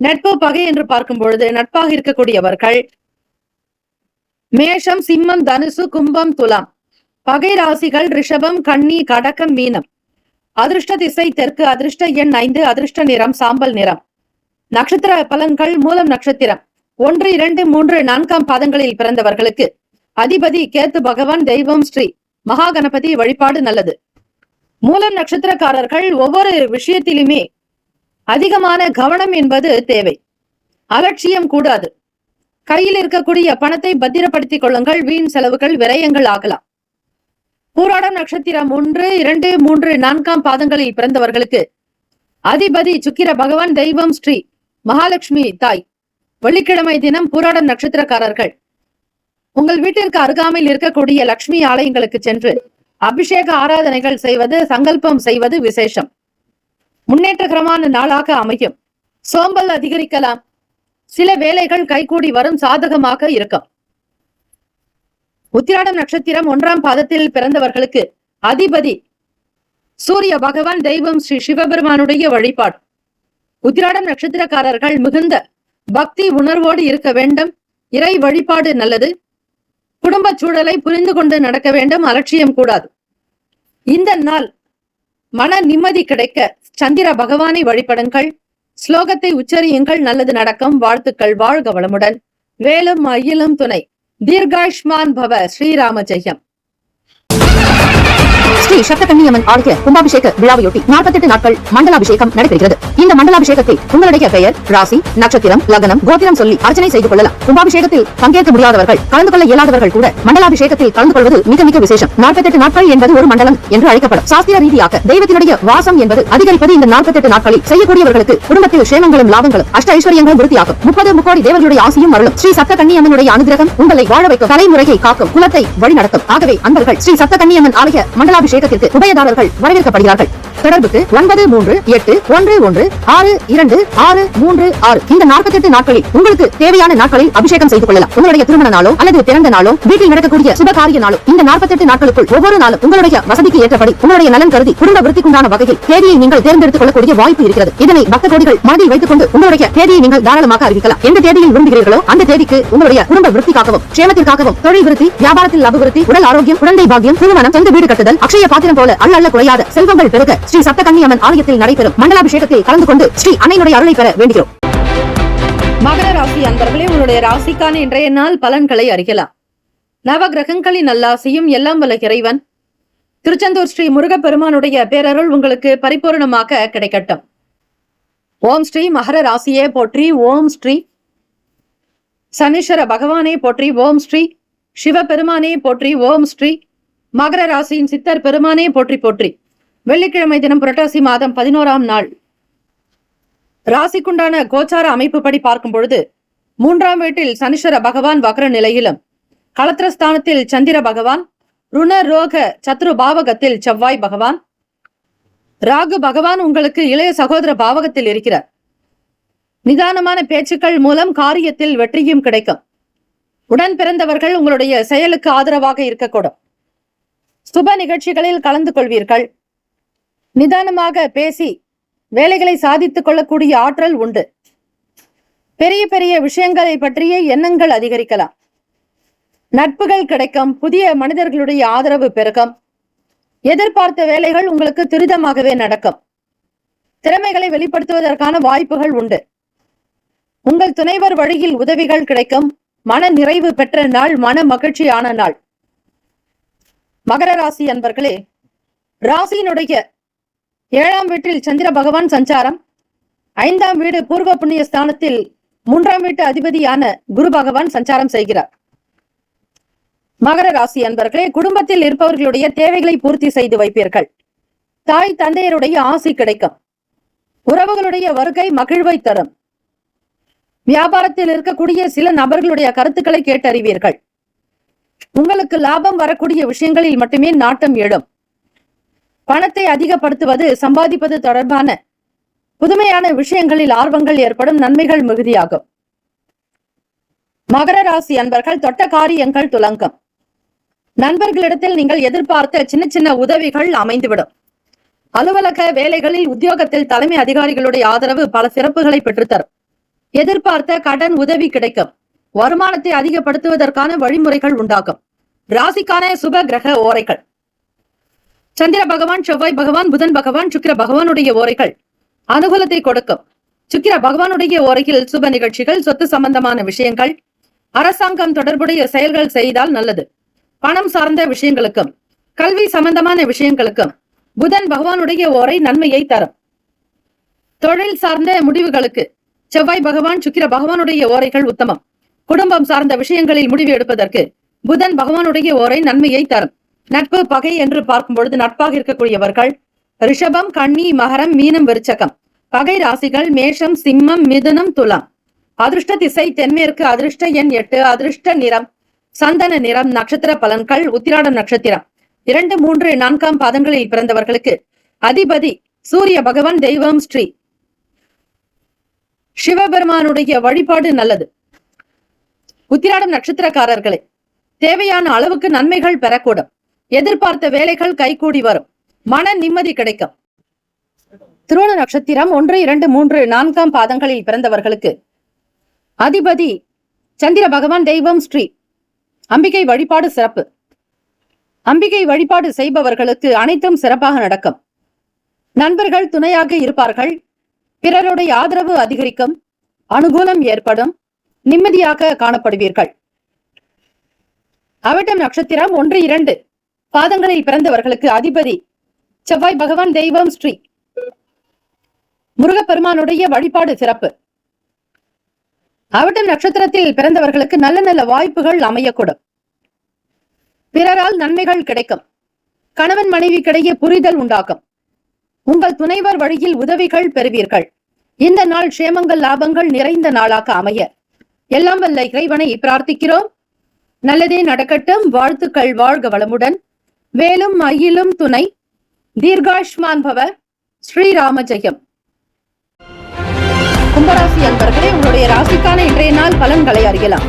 நட்பு பகை என்று பார்க்கும் பொழுது நட்பாக இருக்கக்கூடியவர்கள் மேஷம், சிம்மம், தனுசு, கும்பம், துலாம். பகை ராசிகள் ரிஷபம், கன்னி, கடகம், மீனம். அதிர்ஷ்ட திசை தெற்கு, அதிர்ஷ்ட எண் 5, அதிர்ஷ்ட நிறம் சாம்பல் நிறம். நட்சத்திர பலன்கள். மூலம் நட்சத்திரம் 1, 2, 3, 4 பாதங்களில் பிறந்தவர்களுக்கு அதிபதி கேத்து பகவான், தெய்வம் ஸ்ரீ மகா கணபதி வழிபாடு நல்லது. மூலம் நட்சத்திரக்காரர்கள் ஒவ்வொரு விஷயத்திலுமே அதிகமான கவனம் என்பது தேவை. அலட்சியம் கூடாது. கையில் இருக்கக்கூடிய பணத்தை பத்திரப்படுத்திக் கொள்ளுங்கள். வீண் செலவுகள், விரயங்கள் ஆகலாம். பூராடம் நட்சத்திரம் 1, 2, 3, 4 பாதங்களில் பிறந்தவர்களுக்கு அதிபதி சுக்கிர பகவான், தெய்வம் ஸ்ரீ மகாலட்சுமி தாய். வெள்ளிக்கிழமை தினம் பூராடம் நட்சத்திரக்காரர்கள் உங்கள் வீட்டிற்கு அருகாமையில் இருக்கக்கூடிய லட்சுமி ஆலயங்களுக்கு சென்று அபிஷேக ஆராதனைகள் செய்வது, சங்கல்பம் செய்வது விசேஷம். முன்னேற்றகரமான நாளாக அமையும். சோம்பல் அதிகரிக்கலாம். சில வேலைகள் கைகூடி வரும், சாதகமாக இருக்கும். உத்திராடம் நட்சத்திரம் 1 பாதத்தில் பிறந்தவர்களுக்கு அதிபதி சூரிய பகவான், தெய்வம் ஸ்ரீ சிவபெருமானுடைய வழிபாடு. உத்திராடம் நட்சத்திரக்காரர்கள் மிகுந்த பக்தி உணர்வோடு இருக்க வேண்டும். இறை வழிபாடு நல்லது. குடும்ப சூழலை புரிந்து கொண்டு நடக்க வேண்டும். அலட்சியம் கூடாது. இந்த நாள் மன நிம்மதி கிடைக்க சந்திர பகவானை வழிபடுங்கள். ஸ்லோகத்தை உச்சரியுங்கள். நல்லது நடக்கும். வாழ்த்துக்கள். வாழ்க வளமுடன். வேலும் மயிலும் துணை. தீர்காயுஷ்மான் பவ. ஸ்ரீராம ஜெயம். ஸ்ரீ சப்தகன்னியம்மன் ஆலய கும்பாபிஷேக விழாவையொட்டி 48 நாட்கள் மண்டலாபிஷேகம் நடைபெறுகிறது. இந்த மண்டலாபிஷேகத்தில் உங்களுடைய பெயர், ராசி, நட்சத்திரம், லக்னம், கோத்திரம் சொல்லி அர்ச்சனை செய்து கொள்ளலாம். கும்பாபிஷேகத்தில் பங்கேற்க முடியாதவர்கள், கலந்து கொள்ள இயலாதவர்கள் கூட மண்டலாபிஷேகத்தில் கலந்து கொள்வது மிக மிக விசேஷம். 48 நாட்கள் என்பது ஒரு மண்டலம் என்று அழைக்கப்படும். சாஸ்திர ரீதியாக தெய்வத்தினுடைய வாசம் என்பது அதிகரிப்பது இந்த 48 நாட்களில். செய்யக்கூடியவர்களுக்கு குடும்பத்தில் சேமங்களும் லாபங்களும் அஷ்ட ஐஸ்வர்யங்களும் விருத்தியாகும். 30 முக்கோடி தேவர்களுடைய ஆசியும் அருளும். ஸ்ரீ சப்தகன்னியம்மனுடைய அனுகிரகம் உங்களை வாழ வைக்கும். தலைமுறையை காக்கும். குலத்தை வழிநடத்தும். ஆகவே அன்பர்கள் ஸ்ரீ சப்தகன்னியம்மன் ஆலய மண்டலாபிஷேகத்திற்கு உபயதாரர்கள் வரவேற்கப்படுகிறார்கள். தொடர்புக்கு 9381626636. இந்த 48 நாட்களில் உங்களுக்கு தேவையான நாட்களில் அபிஷேகம் செய்து கொள்ளலாம். உங்களுடைய திருமண நாளோ அல்லது பிறந்த நாளோ, வீட்டில் நடக்கக்கூடிய சுபகாரிய நாளோ, இந்த 48 நாட்களுக்குள் ஒவ்வொரு நாளும் உங்களுடைய வசதிக்கு ஏற்றபடி உங்களுடைய நலன் கருதி குடும்ப விருத்திக்குண்டான வகையில் தேதியை நீங்கள் தேர்ந்தெடுத்துக் கொள்ளக்கூடிய வாய்ப்பு இருக்கிறது. இதனை பக்த கோடிகள் மனதில் வைத்துக் கொண்டு உங்களுடைய தேதியை நீங்கள் தாராளமாக அறிவிக்கலாம். எந்த தேதியில் விரும்புகிறீர்களோ அந்த தேதிக்கு உங்களுடைய குடும்ப விருத்திக்காகவும், சேமத்திற்காகவும், தொழில் விருத்தி, வியாபாரத்தில் அபிவிருத்தி, உடல் ஆரோக்கியம், குழந்தை பாக்கியம், திருமணம், சொந்த வீடு கட்டுதல், அக்ஷய பாத்திரம் போல அள்ள குறையாத செல்வங்கள் பெருக ஸ்ரீ சப்தகன்னியம்மன் ஆலயத்தில் நடைபெறும் மண்டலாபிஷேகத்தில் கலந்து கொண்டு ஸ்ரீ அன்னையினுடைய அருளை பெற வேண்டுகிறோம். மகர ராசி அன்பர்களே, உங்களுடைய ராசிக்கான இன்றைய நாள் பலன்களை அறியலாம். நவ கிரகங்களின் நல்லாசியும் எல்லாம் வல்ல இறைவன் திருச்செந்தூர் ஸ்ரீ முருகப்பெருமானுடைய பேரருள் உங்களுக்கு பரிபூர்ணமாக கிடைக்கட்டும். ஓம் ஸ்ரீ மகர ராசியே போற்றி. ஓம் ஸ்ரீ சனீஸ்வர பகவானே போற்றி. ஓம் ஸ்ரீ சிவபெருமானே போற்றி. ஓம் ஸ்ரீ மகர ராசியின் சித்தர் பெருமானே போற்றி போற்றி. வெள்ளிக்கிழமை தினம் புரட்டாசி மாதம் 11ஆம் நாள். ராசிக்குண்டான கோச்சார அமைப்பு படி பார்க்கும் பொழுது 3ஆம் வீட்டில் சனீஸ்வர பகவான் வக்ர நிலையிலும், களத்திரஸ்தானத்தில் சந்திர பகவான், ருண ரோக சத்ரு பாவகத்தில் செவ்வாய் பகவான், ராகு பகவான் உங்களுக்கு இளைய சகோதர பாவகத்தில் இருக்கிறார். நிதானமான பேச்சுக்கள் மூலம் காரியத்தில் வெற்றியும் கிடைக்கும். உடன் பிறந்தவர்கள் உங்களுடைய செயலுக்கு ஆதரவாக இருக்கக்கூடும். சுப நிகழ்ச்சிகளில் கலந்து கொள்வீர்கள். நிதானமாக பேசி வேலைகளை சாதித்துக் கொள்ளக்கூடிய ஆற்றல் உண்டு. பெரிய பெரிய விஷயங்களை பற்றிய எண்ணங்கள் அதிகரிக்கலாம். நட்புகள் கிடைக்கும். புதிய மனிதர்களுடைய ஆதரவு பெருகும். எதிர்பார்த்த வேலைகள் உங்களுக்கு துரிதமாகவே நடக்கும். திறமைகளை வெளிப்படுத்துவதற்கான வாய்ப்புகள் உண்டு. உங்கள் துணைவர் வழியில் உதவிகள் கிடைக்கும். மன நிறைவு பெற்ற நாள், மன மகிழ்ச்சியான நாள். மகர ராசி அன்பர்களே, ராசியினுடைய 7ஆம் வீட்டில் சந்திர பகவான் சஞ்சாரம், 5ஆம் வீடு பூர்வ புண்ணிய ஸ்தானத்தில் 3ஆம் வீட்டு அதிபதியான குரு பகவான் சஞ்சாரம் செய்கிறார். மகர ராசி அன்பர்களே, குடும்பத்தில் இருப்பவர்களுடைய தேவைகளை பூர்த்தி செய்து வைப்பீர்கள். தாய் தந்தையருடைய ஆசி கிடைக்கும். உறவுகளுடைய வருகை மகிழ்வை தரும். வியாபாரத்தில் இருக்கக்கூடிய சில நபர்களுடைய கருத்துக்களை கேட்டறிவீர்கள். உங்களுக்கு லாபம் வரக்கூடிய விஷயங்களில் மட்டுமே நாட்டம் எழும். பணத்தை அதிகப்படுத்துவது, சம்பாதிப்பது தொடர்பான புதுமையான விஷயங்களில் ஆர்வங்கள் ஏற்படும். நன்மைகள் மிகுதியாகும். மகர ராசி அன்பர்கள், தொட்ட காரியங்கள் துலங்கும். நண்பர்களிடத்தில் நீங்கள் எதிர்பார்த்த சின்ன சின்ன உதவிகள் அமைந்துவிடும். அலுவலக வேலைகளில், உத்தியோகத்தில் தலைமை அதிகாரிகளுடைய ஆதரவு பல சிறப்புகளை பெற்றுத்தரும். எதிர்பார்த்த கடன் உதவி கிடைக்கும். வருமானத்தை அதிகப்படுத்துவதற்கான வழிமுறைகள் உண்டாகும். ராசிக்கான சுப கிரக ஓரைகள்: சந்திர பகவான், செவ்வாய் பகவான், புதன் பகவான், சுக்கிர பகவானுடைய ஓரைகள் அனுகூலத்தை கொடுக்கும். சுக்கிர பகவானுடைய ஓரையில் சுப நிகழ்ச்சிகள், சொத்து சம்பந்தமான விஷயங்கள், அரசாங்கம் தொடர்புடைய செயல்கள் செய்தால் நல்லது. பணம் சார்ந்த விஷயங்களுக்கும் கல்வி சம்பந்தமான விஷயங்களுக்கும் புதன் பகவானுடைய ஓரை நன்மையை தரும். தொழில் சார்ந்த முடிவுகளுக்கு செவ்வாய் பகவான், சுக்கிர பகவானுடைய ஓரைகள் உத்தமம். குடும்பம் சார்ந்த விஷயங்களில் முடிவு எடுப்பதற்கு புதன் பகவானுடைய ஓரை நன்மையை தரும். நட்பு பகை என்று பார்க்கும் பொழுது நட்பாக இருக்கக்கூடியவர்கள் ரிஷபம், கன்னி, மகரம், மீனம், விருச்சகம். பகை ராசிகள் மேஷம், சிம்மம், மிதுனம், துலாம். அதிர்ஷ்ட திசை தென்மேற்கு. அதிர்ஷ்ட எண் 8. அதிர்ஷ்ட நிறம் சந்தன நிறம். நட்சத்திர பலன்கள்: உத்திராடம் நட்சத்திரம் 2, 3, 4 பாதங்களில் பிறந்தவர்களுக்கு அதிபதி சூரிய பகவான். தெய்வம் ஸ்ரீ சிவபெருமானுடைய வழிபாடு நல்லது. உத்திராடம் நட்சத்திரக்காரர்களே, தேவையான அளவுக்கு நன்மைகள் பெறக்கூடும். எதிர்பார்த்த வேலைகள் கைகூடி வரும். மன நிம்மதி கிடைக்கும். திருவோண நட்சத்திரம் 1, 2, 3, 4 பாதங்களில் பிறந்தவர்களுக்கு அதிபதி சந்திர பகவான். தெய்வம் ஸ்ரீ அம்பிகை வழிபாடு சிறப்பு. அம்பிகை வழிபாடு செய்பவர்களுக்கு அனைத்தும் சிறப்பாக நடக்கும். நண்பர்கள் துணையாக இருப்பார்கள். பிறருடைய ஆதரவு அதிகரிக்கும். அனுகூலம் ஏற்படும். நிம்மதியாக காணப்படுவீர்கள். அவிட்டம் நட்சத்திரம் 1, 2 பாதங்களில் பிறந்தவர்களுக்கு அதிபதி செவ்வாய் பகவான். தெய்வம் ஸ்ரீ முருகப்பெருமானுடைய வழிபாடு சிறப்பு. அவிட்டம் நட்சத்திரத்தில் பிறந்தவர்களுக்கு நல்ல நல்ல வாய்ப்புகள் அமையக்கூடும். பிறரால் நன்மைகள் கிடைக்கும். கணவன் மனைவிக்கிடையே புரிதல் உண்டாகும். உங்கள் துணைவர் வழியில் உதவிகள் பெறுவீர்கள். இந்த நாள் க்ஷேமங்கள், லாபங்கள் நிறைந்த நாளாக அமைய எல்லாம் வல்ல இறைவனை பிரார்த்திக்கிறோம். நல்லதே நடக்கட்டும். வாழ்த்துக்கள். வாழ்க வளமுடன். வேலும் மயிலும் துணை. தீர்காஷ்மான் பவ. ஸ்ரீராம ஜெயம். கும்பராசி அன்பர்களே, உங்களுடைய ராசிக்கான இன்றைய நாள் பலன்களை அறியலாம்.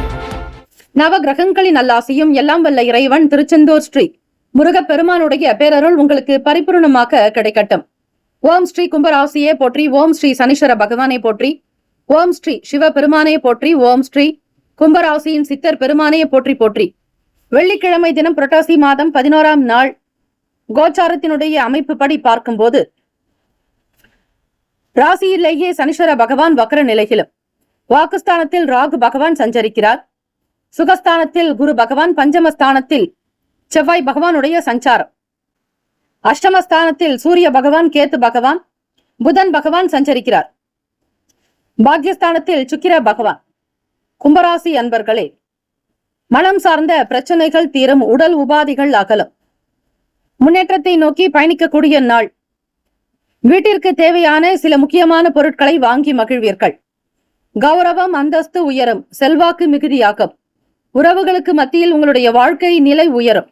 நவ கிரகங்களின் நல்லாசியும் எல்லாம் வல்ல இறைவன் திருச்செந்தூர் ஸ்ரீ முருகப்பெருமானுடைய பேரருள் உங்களுக்கு பரிபூர்ணமாக கிடைக்கட்டும். ஓம் ஸ்ரீ கும்பராசியே போற்றி. ஓம் ஸ்ரீ சனீஸ்வர பகவானை போற்றி. ஓம் ஸ்ரீ சிவபெருமானே போற்றி. ஓம் ஸ்ரீ கும்பராசியின் சித்தர் பெருமானே போற்றி போற்றி. வெள்ளிக்கிழமை தினம் புரட்டாசி மாதம் 11ஆம் நாள் கோச்சாரத்தினுடைய அமைப்பு படி பார்க்கும்போது ராசியிலேயே சனீஸ்வர பகவான் வக்ர நிலையிலும், வாக்குஸ்தானத்தில் ராகு பகவான் சஞ்சரிக்கிறார். சுகஸ்தானத்தில் குரு பகவான், பஞ்சமஸ்தானத்தில் செவ்வாய் பகவானுடைய சஞ்சாரம், அஷ்டமஸ்தானத்தில் சூரிய பகவான், கேத்து பகவான், புதன் பகவான் சஞ்சரிக்கிறார். பாக்யஸ்தானத்தில் சுக்கிர பகவான். கும்பராசி அன்பர்களே, மனம் சார்ந்த பிரச்சனைகள் தீரும். உடல் உபாதிகள் அகலும். முன்னேற்றத்தை நோக்கி பயணிக்கக்கூடிய நாள். வீட்டிற்கு தேவையான சில முக்கியமான பொருட்களை வாங்கி மகிழ்வீர்கள். கௌரவம், அந்தஸ்து உயரும். செல்வாக்கு மிகுதியாகும். உறவுகளுக்கு மத்தியில் உங்களுடைய வாழ்க்கை நிலை உயரும்.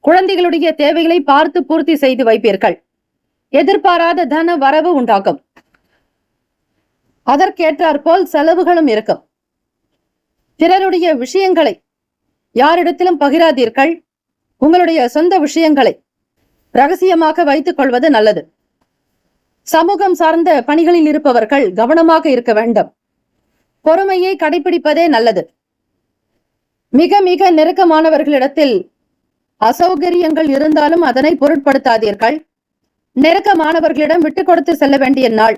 குழந்தைகளுடைய தேவைகளை பார்த்து பூர்த்தி செய்து வைப்பீர்கள். எதிர்பாராத தன வரவு உண்டாகும். அதற்கேற்றாற்போல் செலவுகளும் இருக்கும். பிறருடைய விஷயங்களை யாரிடத்திலும் பகிராதீர்கள். உங்களுடைய சொந்த விஷயங்களை ரகசியமாக வைத்துக் கொள்வது நல்லது. சமூகம் சார்ந்த பணிகளில் இருப்பவர்கள் கவனமாக இருக்க வேண்டும். பொறுமையை கடைபிடிப்பதே நல்லது. மிக மிக நெருக்கமானவர்களிடத்தில் அசௌகரியங்கள் இருந்தாலும் அதனை பொருட்படுத்தாதீர்கள். நெருக்கமானவர்களிடம் விட்டுக் கொடுத்து செல்ல வேண்டிய நாள்.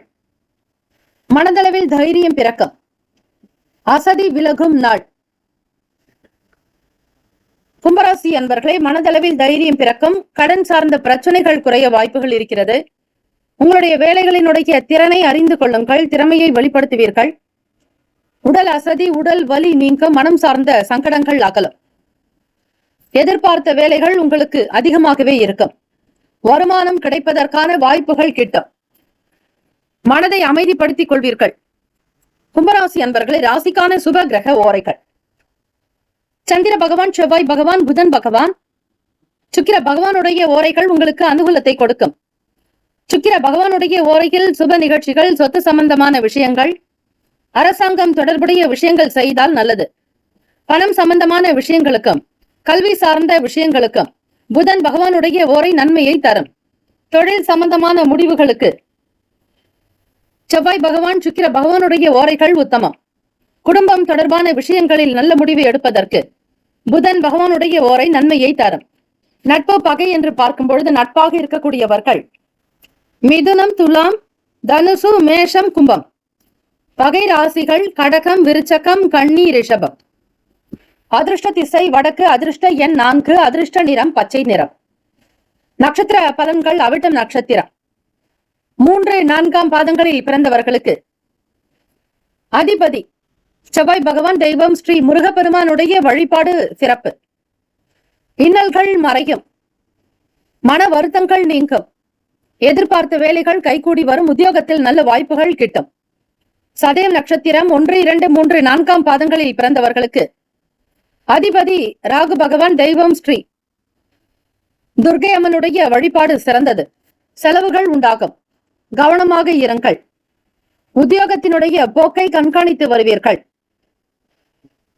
மனதளவில் தைரியம் பிறக்கும். அசதி விலகும் நாள். கும்பராசி அன்பர்களே, மனதளவில் தைரியம் பிறக்கும். கடன் சார்ந்த பிரச்சனைகள் குறைய வாய்ப்புகள் இருக்கிறது. உங்களுடைய வேலைகளினுடைய திறனை அறிந்து கொள்ளுங்கள். திறமையை வெளிப்படுத்துவீர்கள். உடல் அசதி, உடல் வலி நீங்க. மனம் சார்ந்த சங்கடங்கள் அகலும். எதிர்பார்த்த வேலைகள் உங்களுக்கு அதிகமாகவே இருக்கும். வருமானம் கிடைப்பதற்கான வாய்ப்புகள் கிட்டும். மனதை அமைதிப்படுத்திக் கொள்வீர்கள். கும்பராசி அன்பர்களை ராசிக்கான சுப கிரக ஓரைகள். சந்திர பகவான், செவ்வாய் பகவான், புதன் பகவான், சுக்கிர பகவானுடைய ஓரைகள் உங்களுக்கு அனுகூலத்தை கொடுக்கும். சுக்கிர பகவானுடைய ஓரையில் சுப நிகழ்ச்சிகள், சொத்து சம்பந்தமான விஷயங்கள், அரசாங்கம் தொடர்புடைய விஷயங்கள் செய்தால் நல்லது. பணம் சம்பந்தமான விஷயங்களுக்கும் கல்வி சார்ந்த விஷயங்களுக்கும் புதன் பகவானுடைய ஓரை நன்மையை தரும். தொழில் சம்பந்தமான முடிவுகளுக்கு செவ்வாய் பகவான், சுக்கிர பகவானுடைய ஓரைகள் உத்தமம். குடும்பம் தொடர்பான விஷயங்களில் நல்ல முடிவு எடுப்பதற்கு புதன் பகவானுடைய ஓரை நன்மையை தரும். நட்பு பகை என்று பார்க்கும் பொழுது நட்பாக இருக்கக்கூடியவர்கள் மிதுனம், துலாம், தனுசு, மேஷம், கும்பம். பகை ராசிகள் கடகம், விருச்சகம், கன்னி, ரிஷபம். அதிர்ஷ்ட திசை வடக்கு, அதிர்ஷ்ட எண் 4, அதிர்ஷ்ட நிறம் பச்சை நிறம். நட்சத்திர பலன்கள் அவிட்டம் நட்சத்திரம். 3, 4ஆம் பாதங்களில் பிறந்தவர்களுக்கு அதிபதி செவ்வாய் பகவான். தெய்வம் ஸ்ரீ முருகப்பெருமானுடைய வழிபாடு சிறப்பு. இன்னல்கள் மறையும். மன வருத்தங்கள் நீங்கும். எதிர்பார்த்த வேலைகள் கைகூடி வரும். உத்தியோகத்தில் நல்ல வாய்ப்புகள் கிட்டும். சதயம் நட்சத்திரம் 1, 2, 3, 4ஆம் பாதங்களில் பிறந்தவர்களுக்கு அதிபதி ராகு பகவான். தெய்வம் ஸ்ரீ துர்க்கை அம்மனுடைய வழிபாடு சிறந்தது. செலவுகள் உண்டாகும். கவனமாக இருங்கள். உத்தியோகத்தினுடைய போக்கை கண்காணித்து வருவீர்கள்.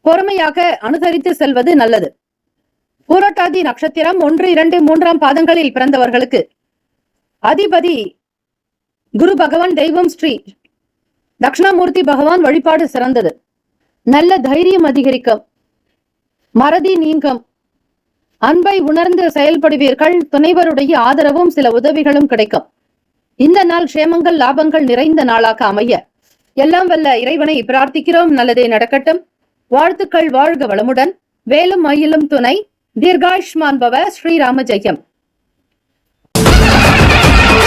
பொறுமையாக அனுசரித்து செல்வது நல்லது. பூரட்டாதி நட்சத்திரம் 1, 2, 3ஆம் பாதங்களில் பிறந்தவர்களுக்கு அதிபதி குரு பகவான். தெய்வம் ஸ்ரீ தட்சிணாமூர்த்தி பகவான் வழிபாடு சிறந்தது. நல்ல தைரியம் அதிகரிக்கும். மறதி நீங்கும். அன்பை உணர்ந்து செயல்படுவீர்கள். துணைவருடைய ஆதரவும் சில உதவிகளும் கிடைக்கும். இந்த நாள் க்ஷேமங்கள் லாபங்கள் நிறைந்த நாளாக அமைய எல்லாம் வல்ல இறைவனை பிரார்த்திக்கிறோம். நல்லதே நடக்கட்டும். வாழ்த்துக்கள். வாழ்க வளமுடன். வேலும் மயிலும் துணை. தீர்காயுஷ்மான் பவ. ஸ்ரீராம ஜெயம்.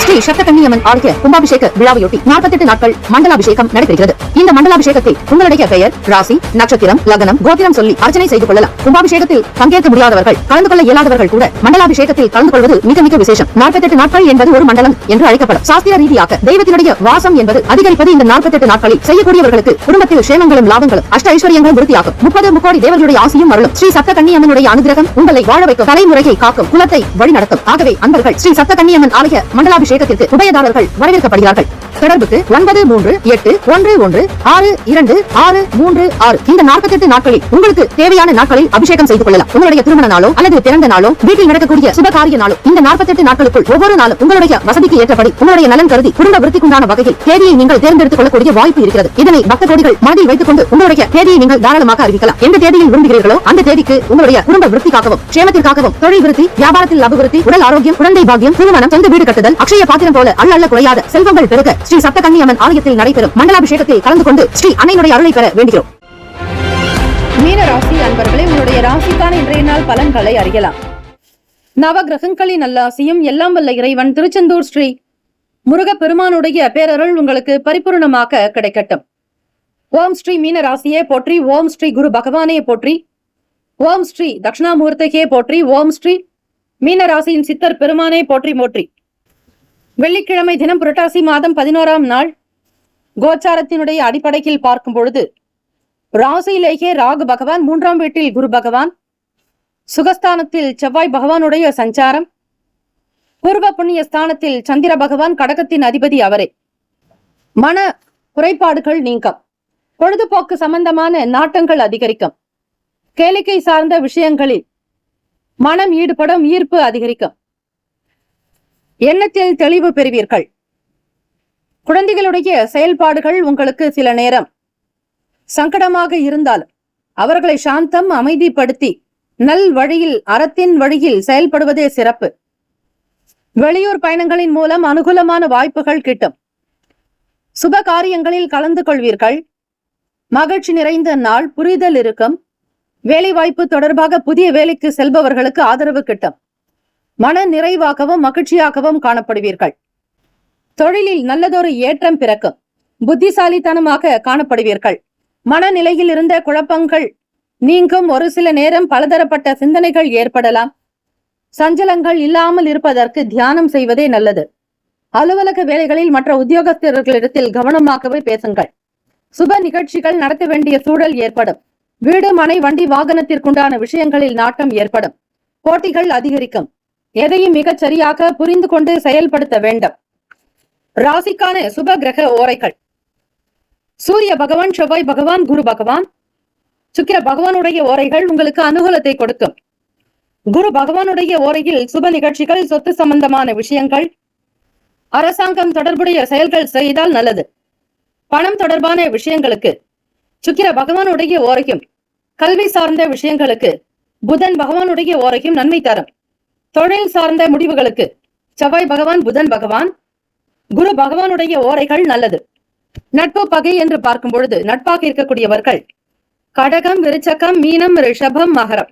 ஸ்ரீ சப்தகன்னியம்மன் ஆலய கும்பாபிஷேக விழாவையொட்டி 48 நாட்கள் மண்டலாபிஷேகம் நடைபெறுகிறது. இந்த மண்டலாபிஷேகத்தில் உங்களுடைய பெயர், ராசி, நட்சத்திரம், லக்னம், கோத்திரம் சொல்லி அர்ச்சனை செய்து கொள்ளலாம். கும்பாபிஷேகத்தில் பங்கேற்க முடியாதவர்கள், கலந்து கொள்ள இயலாதவர்கள் கூட மண்டலாபிஷேகத்தில் கலந்து கொள்வது மிக மிக விசேஷம். 48 நாட்கள் என்பது ஒரு மண்டலம் என்று அழைக்கப்படும். சாஸ்திர ரீதியாக தெய்வத்தினுடைய வாசம் என்பது அதிகரிப்பது இந்த 48 நாட்களில். செய்யக்கூடியவர்களுக்கு குடும்பத்தில் க்ஷேமங்களும் லாபங்களும் அஷ்ட ஐஸ்வர்யங்களும் விருத்தியாகும். 30 முக்கோடி தேவர்களுடைய ஆசியும் அருளும். ஸ்ரீ சப்தகன்னியம்மனுடைய அனுகிரகம் உங்களை வாழ வைக்கும். தலைமுறையை காக்கும். குலத்தை வழிநடத்தும். ஆகவே அன்பர்கள் ஸ்ரீ சப்தகன்னியம்மன் ஆலய மண்டலாபிஷேகத்திற்கு உபயதாரர்கள் வரவேற்கப்படுகிறார்கள். தொடர்புக்கு 9381626636. இந்த 48 நாட்களில் உங்களுக்கு தேவையான நாட்களில் அபிஷேகம் செய்து கொள்ளலாம். உங்களுடைய திருமண நாளோ அல்லது பிறந்த நாளோ, வீட்டில் நடக்கக்கூடிய சுபகாரிய நாளோ, இந்த 48 நாட்களுக்குள் ஒவ்வொரு நாளும் உங்களுடைய வசதிக்கு ஏற்றபடி உங்களுடைய நலன் கருதி குடும்ப விருத்திக்குண்டான வகையில் தேதியை நீங்கள் தேர்ந்தெடுத்துக் கொள்ளக்கூடிய வாய்ப்பு இருக்கிறது. இதனை பக்த கோடிகள் மனதில் வைத்துக் கொண்டு உங்களுடைய தேதியை நீங்கள் தாராளமாக அறிவிக்கலாம். எந்த தேதியில் விரும்புகிறீர்களோ அந்த தேதிக்கு உங்களுடைய குடும்ப விருத்திக்காகவும் க்ஷேமத்திற்காகவும் தொழில் விருத்தி, வியாபாரத்தில் அபிவிருத்தி, உடல் ஆரோக்கியம், குழந்தை பாக்கியம், திருமணம், சொந்த வீடு கட்டுதல், அக்ஷய பாத்திரம் போல அல்ல குறையாத செல்வங்கள் பெருக ஸ்ரீ சப்தகன்னியம்மன் ஆலயத்தில் நடைபெறும் மண்டலாபிஷேகத்தில் கலந்து கொண்டு ஸ்ரீ அன்னையினுடைய அருளை பெற வேண்டுகிறோம். மீன ராசி அன்பர்களே, உங்களுடைய ராசிக்கான இன்றைய நாள் பலன்களை அறியலாம். நவ கிரகங்களின் நல்லாசியும் எல்லாம் வல்ல இறைவன் திருச்செந்தூர் ஸ்ரீ முருகப்பெருமானுடைய பேரருள் உங்களுக்கு பரிபூர்ணமாக கிடைக்கட்டும். ஓம் ஸ்ரீ மீன ராசியே போற்றி. ஓம் ஸ்ரீ குரு பகவானே போற்றி. ஓம் ஸ்ரீ தட்சிணாமூர்த்தியே போற்றி. ஓம் ஸ்ரீ மீன ராசியின் சித்தர் பெருமானே போற்றி போற்றி. வெள்ளிக்கிழமை தினம் புரட்டாசி மாதம் 11ஆம் நாள் கோச்சாரத்தினுடைய அடிப்படையில் பார்க்கும் பொழுது ராசியிலேயே ராகு பகவான், 3ஆம் வீட்டில் குரு பகவான், சுகஸ்தானத்தில் செவ்வாய் பகவானுடைய சஞ்சாரம், பூர்வ புண்ணிய ஸ்தானத்தில் சந்திர பகவான், கடகத்தின் அதிபதி அவரே. மன குறைபாடுகள் நீங்கும். பொழுதுபோக்கு சம்பந்தமான நாட்டங்கள் அதிகரிக்கும். கேளிக்கை சார்ந்த விஷயங்களில் மனம் ஈடுபடும். ஈர்ப்பு அதிகரிக்கும். எண்ணத்தில் தெளிவு பெறுவீர்கள். குழந்தைகளுடைய செயல்பாடுகள் உங்களுக்கு சில நேரம் சங்கடமாக இருந்தாலும் அவர்களை சாந்தம் அமைதிப்படுத்தி நல் வழியில், அறத்தின் வழியில் செயல்படுவதே சிறப்பு. வெளியூர் பயணங்களின் மூலம் அனுகூலமான வாய்ப்புகள் கிட்டும். சுப காரியங்களில் கலந்து கொள்வீர்கள். மகிழ்ச்சி நிறைந்த நாள். புரிதல் இருக்கும். வேலை வாய்ப்பு தொடர்பாக புதிய வேலைக்கு செல்பவர்களுக்கு ஆதரவு கிட்டும். மன நிறைவாகவும் மகிழ்ச்சியாகவும் காணப்படுவீர்கள். தொழிலில் நல்லதொரு ஏற்றம் பிறக்கும். புத்திசாலித்தனமாக காணப்படுவீர்கள். மனநிலையில் இருந்த குழப்பங்கள் நீங்கும். ஒரு சில நேரம் பலதரப்பட்ட சிந்தனைகள் ஏற்படலாம். சஞ்சலங்கள் இல்லாமல் இருப்பதற்கு தியானம் செய்வதே நல்லது. அலுவலக வேலைகளில் மற்ற உத்தியோகஸ்தர்களிடத்தில் கவனமாகவே பேசுங்கள். சுப நிகழ்ச்சிகள் நடத்த வேண்டிய சூழல் ஏற்படும். வீடு, மனை, வண்டி, வாகனத்திற்குண்டான விஷயங்களில் நாட்டம் ஏற்படும். போட்டிகள் அதிகரிக்கும். எதையும் மிகச் சரியாக புரிந்து கொண்டு செயல்படுத்த வேண்டும். ராசிக்கான சுப கிரக ஓரைகள்: சூரிய பகவான், செவ்வாய் பகவான், குரு பகவான், சுக்கிர பகவானுடைய ஓரைகள் உங்களுக்கு அனுகூலத்தை கொடுக்கும். குரு பகவானுடைய ஓரையில் சுப நிகழ்ச்சிகள், சொத்து சம்பந்தமான விஷயங்கள், அரசாங்கம் தொடர்புடைய செயல்கள் செய்தால் நல்லது. பணம் தொடர்பான விஷயங்களுக்கு சுக்கிர பகவானுடைய ஓரையும், கல்வி சார்ந்த விஷயங்களுக்கு புதன் பகவானுடைய ஓரையும் நன்மை தரும். தொழில் சார்ந்த முடிவுகளுக்கு செவ்வாய் பகவான், புதன் பகவான், குரு பகவானுடைய ஓரைகள் நல்லது. நட்பு பகை என்று பார்க்கும் பொழுது நட்பாக இருக்கக்கூடியவர்கள் கடகம், விருச்சகம், மீனம், ரிஷபம், மகரம்.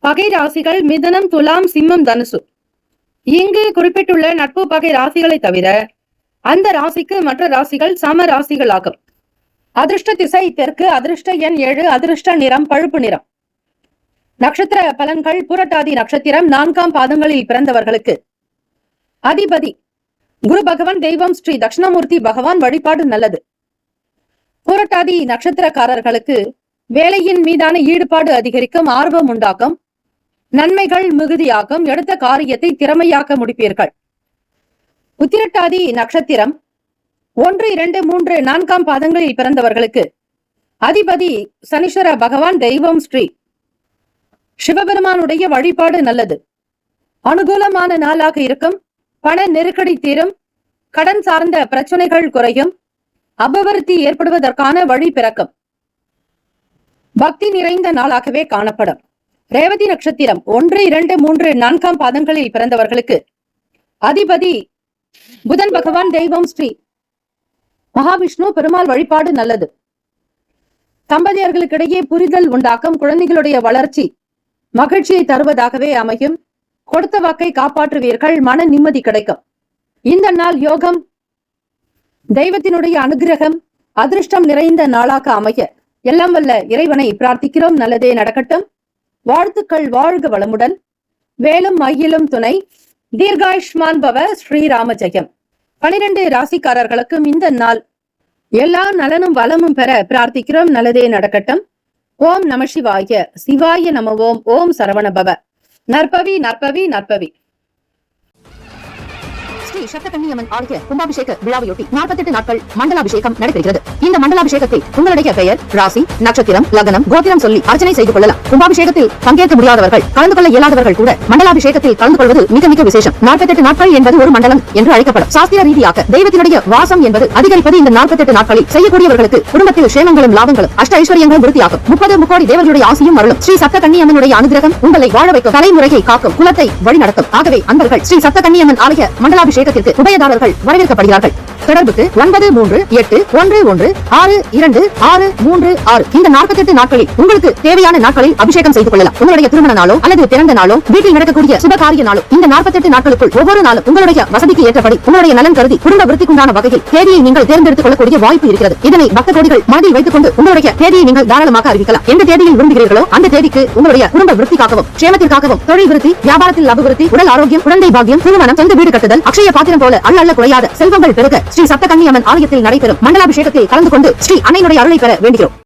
பகை ராசிகள் மிதுனம், துலாம், சிம்மம், தனுசு. இங்கு குறிப்பிட்டுள்ள நட்பு பகை ராசிகளை தவிர அந்த ராசிக்கு மற்ற ராசிகள் சம ராசிகள் ஆகும். அதிர்ஷ்ட திசை தெற்கு, அதிர்ஷ்ட எண் 7, அதிர்ஷ்ட நிறம் பழுப்பு நிறம். நட்சத்திர பலன்கள்: புரட்டாதி நட்சத்திரம் 4ஆம் பாதங்களில் பிறந்தவர்களுக்கு அதிபதி குரு பகவான், தெய்வம் ஸ்ரீ தட்சிணாமூர்த்தி பகவான் வழிபாடு நல்லது. புரட்டாதி நட்சத்திரக்காரர்களுக்கு வேலையின் மீதான ஈடுபாடு அதிகரிக்கும், ஆர்வம் உண்டாகும், நன்மைகள் மிகுதியாகும், எடுத்த காரியத்தை திறமையாக்க முடிப்பீர்கள். உத்திரட்டாதி நட்சத்திரம் 1, 2, 3, 4ஆம் பாதங்களில் பிறந்தவர்களுக்கு அதிபதி சனீஸ்வர பகவான், தெய்வம் ஸ்ரீ சிவபெருமானுடைய வழிபாடு நல்லது. அனுகூலமான நாளாக இருக்கும். பண நெருக்கடி தீரும். கடன் சார்ந்த பிரச்சனைகள் குறையும். அபிவிருத்தி ஏற்படுவதற்கான வழி பிறக்கும். பக்தி நிறைந்த நாளாகவே காணப்படும். ரேவதி நட்சத்திரம் 1, 2, 3, 4ஆம் பாதங்களில் பிறந்தவர்களுக்கு அதிபதி புதன் பகவான், தெய்வம் ஸ்ரீ மகாவிஷ்ணு பெருமாள் வழிபாடு நல்லது. தம்பதியர்களுக்கிடையே புரிதல் உண்டாக்கும். குழந்தைகளுடைய வளர்ச்சி மகிழ்ச்சியை தருவதாகவே அமையும். கொடுத்த வாக்கை காப்பாற்றுவீர்கள். மன நிம்மதி கிடைக்கும். இந்த நாள் யோகம், தெய்வத்தினுடைய அனுகிரகம், அதிர்ஷ்டம் நிறைந்த நாளாக அமைய எல்லாம் வல்ல இறைவனை பிரார்த்திக்கிறோம். நல்லதே நடக்கட்டும். வாழ்த்துக்கள். வாழ்க வளமுடன். வேலும் மயிலும் துணை. தீர்காயுஷ்மான் பவ. ஸ்ரீராம ஜெயம். 12 ராசிக்காரர்களுக்கும் இந்த நாள் எல்லா நலனும் வளமும் பெற பிரார்த்திக்கிறோம். நல்லதே நடக்கட்டும். ஓம் நம சிவாய. சிவாய நம. ஓம். ஓம் சரவண பவ. நற்பவி நற்பவி நற்பவி. ஸ்ரீ சப்தகன்னியம்மன் ஆலய கும்பாபிஷேக விழாவையொட்டி 48 நாட்கள் மண்டலாபிஷேகம் நடைபெறுகிறது. இந்த மண்டலாபிஷேகத்தில் உங்களுடைய பெயர், ராசி, நட்சத்திரம், லக்னம், கோத்திரம் சொல்லி அர்ச்சனை செய்து கொள்ளலாம். கும்பாபிஷேகத்தில் பங்கேற்க முடியாதவர்கள், கலந்து கொள்ள இயலாதவர்கள் கூட மண்டலாபிஷேகத்தில் கலந்து கொள்வது மிக மிக விசேஷம். 48 நாட்கள் என்பது ஒரு மண்டலம் என்று அழைக்கப்படும். சாஸ்திர ரீதியாக தெய்வத்தினுடைய வாசம் என்பது அதிகரிப்பது இந்த 48 நாட்களில் செய்யக்கூடியவர்களுக்கு குடும்பத்தில் சேமங்களும் லாபங்களும் அஷ்ட ஐஸ்வர்யங்களும் விருத்தியாகும். 30 முக்கோடி தேவர்களுடைய ஆசியும் அருளும். ஸ்ரீ சப்தகன்னியம்மனுடைய அனுகிரகம் உங்களை வாழ வைக்கும், தலைமுறையை காக்கும், குலத்தை வழிநடத்தும். ஆகவே அன்பர்கள் ஸ்ரீ சப்தகன்னியம்மன் ஆலய மண்டலாபிஷேகத்திற்கு உபயதாரர்கள் வரவேற்கப்படுகிறார்கள். தொடர்புக்கு 9381116266. இந்த 48 நாட்களில் உங்களுக்கு தேவையான நாட்களில் அபிஷேகம் செய்து கொள்ளலாம். உங்களுடைய திருமண நாளோ அல்லது பிறந்த நாளோ, வீட்டில் நடக்கக்கூடிய சுபகாரிய நாளோ, இந்த 48 நாட்களுக்குள் ஒவ்வொரு நாளும் உங்களுடைய வசதிக்கு ஏற்றபடி உங்களுடைய நலன் கருதி குடும்ப விருத்திக்குண்டான வகையில் தேதியை நீங்கள் தேர்ந்தெடுத்துக் கொள்ளக்கூடிய வாய்ப்பு இருக்கிறது. இதனை பக்த கோடிகள் மனதில் வைத்துக் கொண்டு உங்களுடைய தேதியை நீங்கள் தாராளமாக அறிவிக்கலாம். எந்த தேதியில் விரும்புகிறீர்களோ அந்த தேதிக்கு உங்களுடைய குடும்ப விருத்திக்காகவும், க்ஷேமத்திற்காகவும், தொழில் விருத்தி, வியாபாரத்தில் அபிவிருத்தி, உடல் ஆரோக்கியம், குழந்தை பாக்கியம், திருமணம், சொந்த வீடு கட்டுதல், அக்ஷய பாத்திரம் போல அல்ல குறையாத செல்வங்கள் பெருக ஸ்ரீ சப்தகன்னியம்மன் ஆலயத்தில் நடைபெறும் மண்டலாபிஷேகத்தில் கலந்து கொண்டு ஸ்ரீ அன்னையினுடைய அருளை பெற வேண்டுகிறோம்.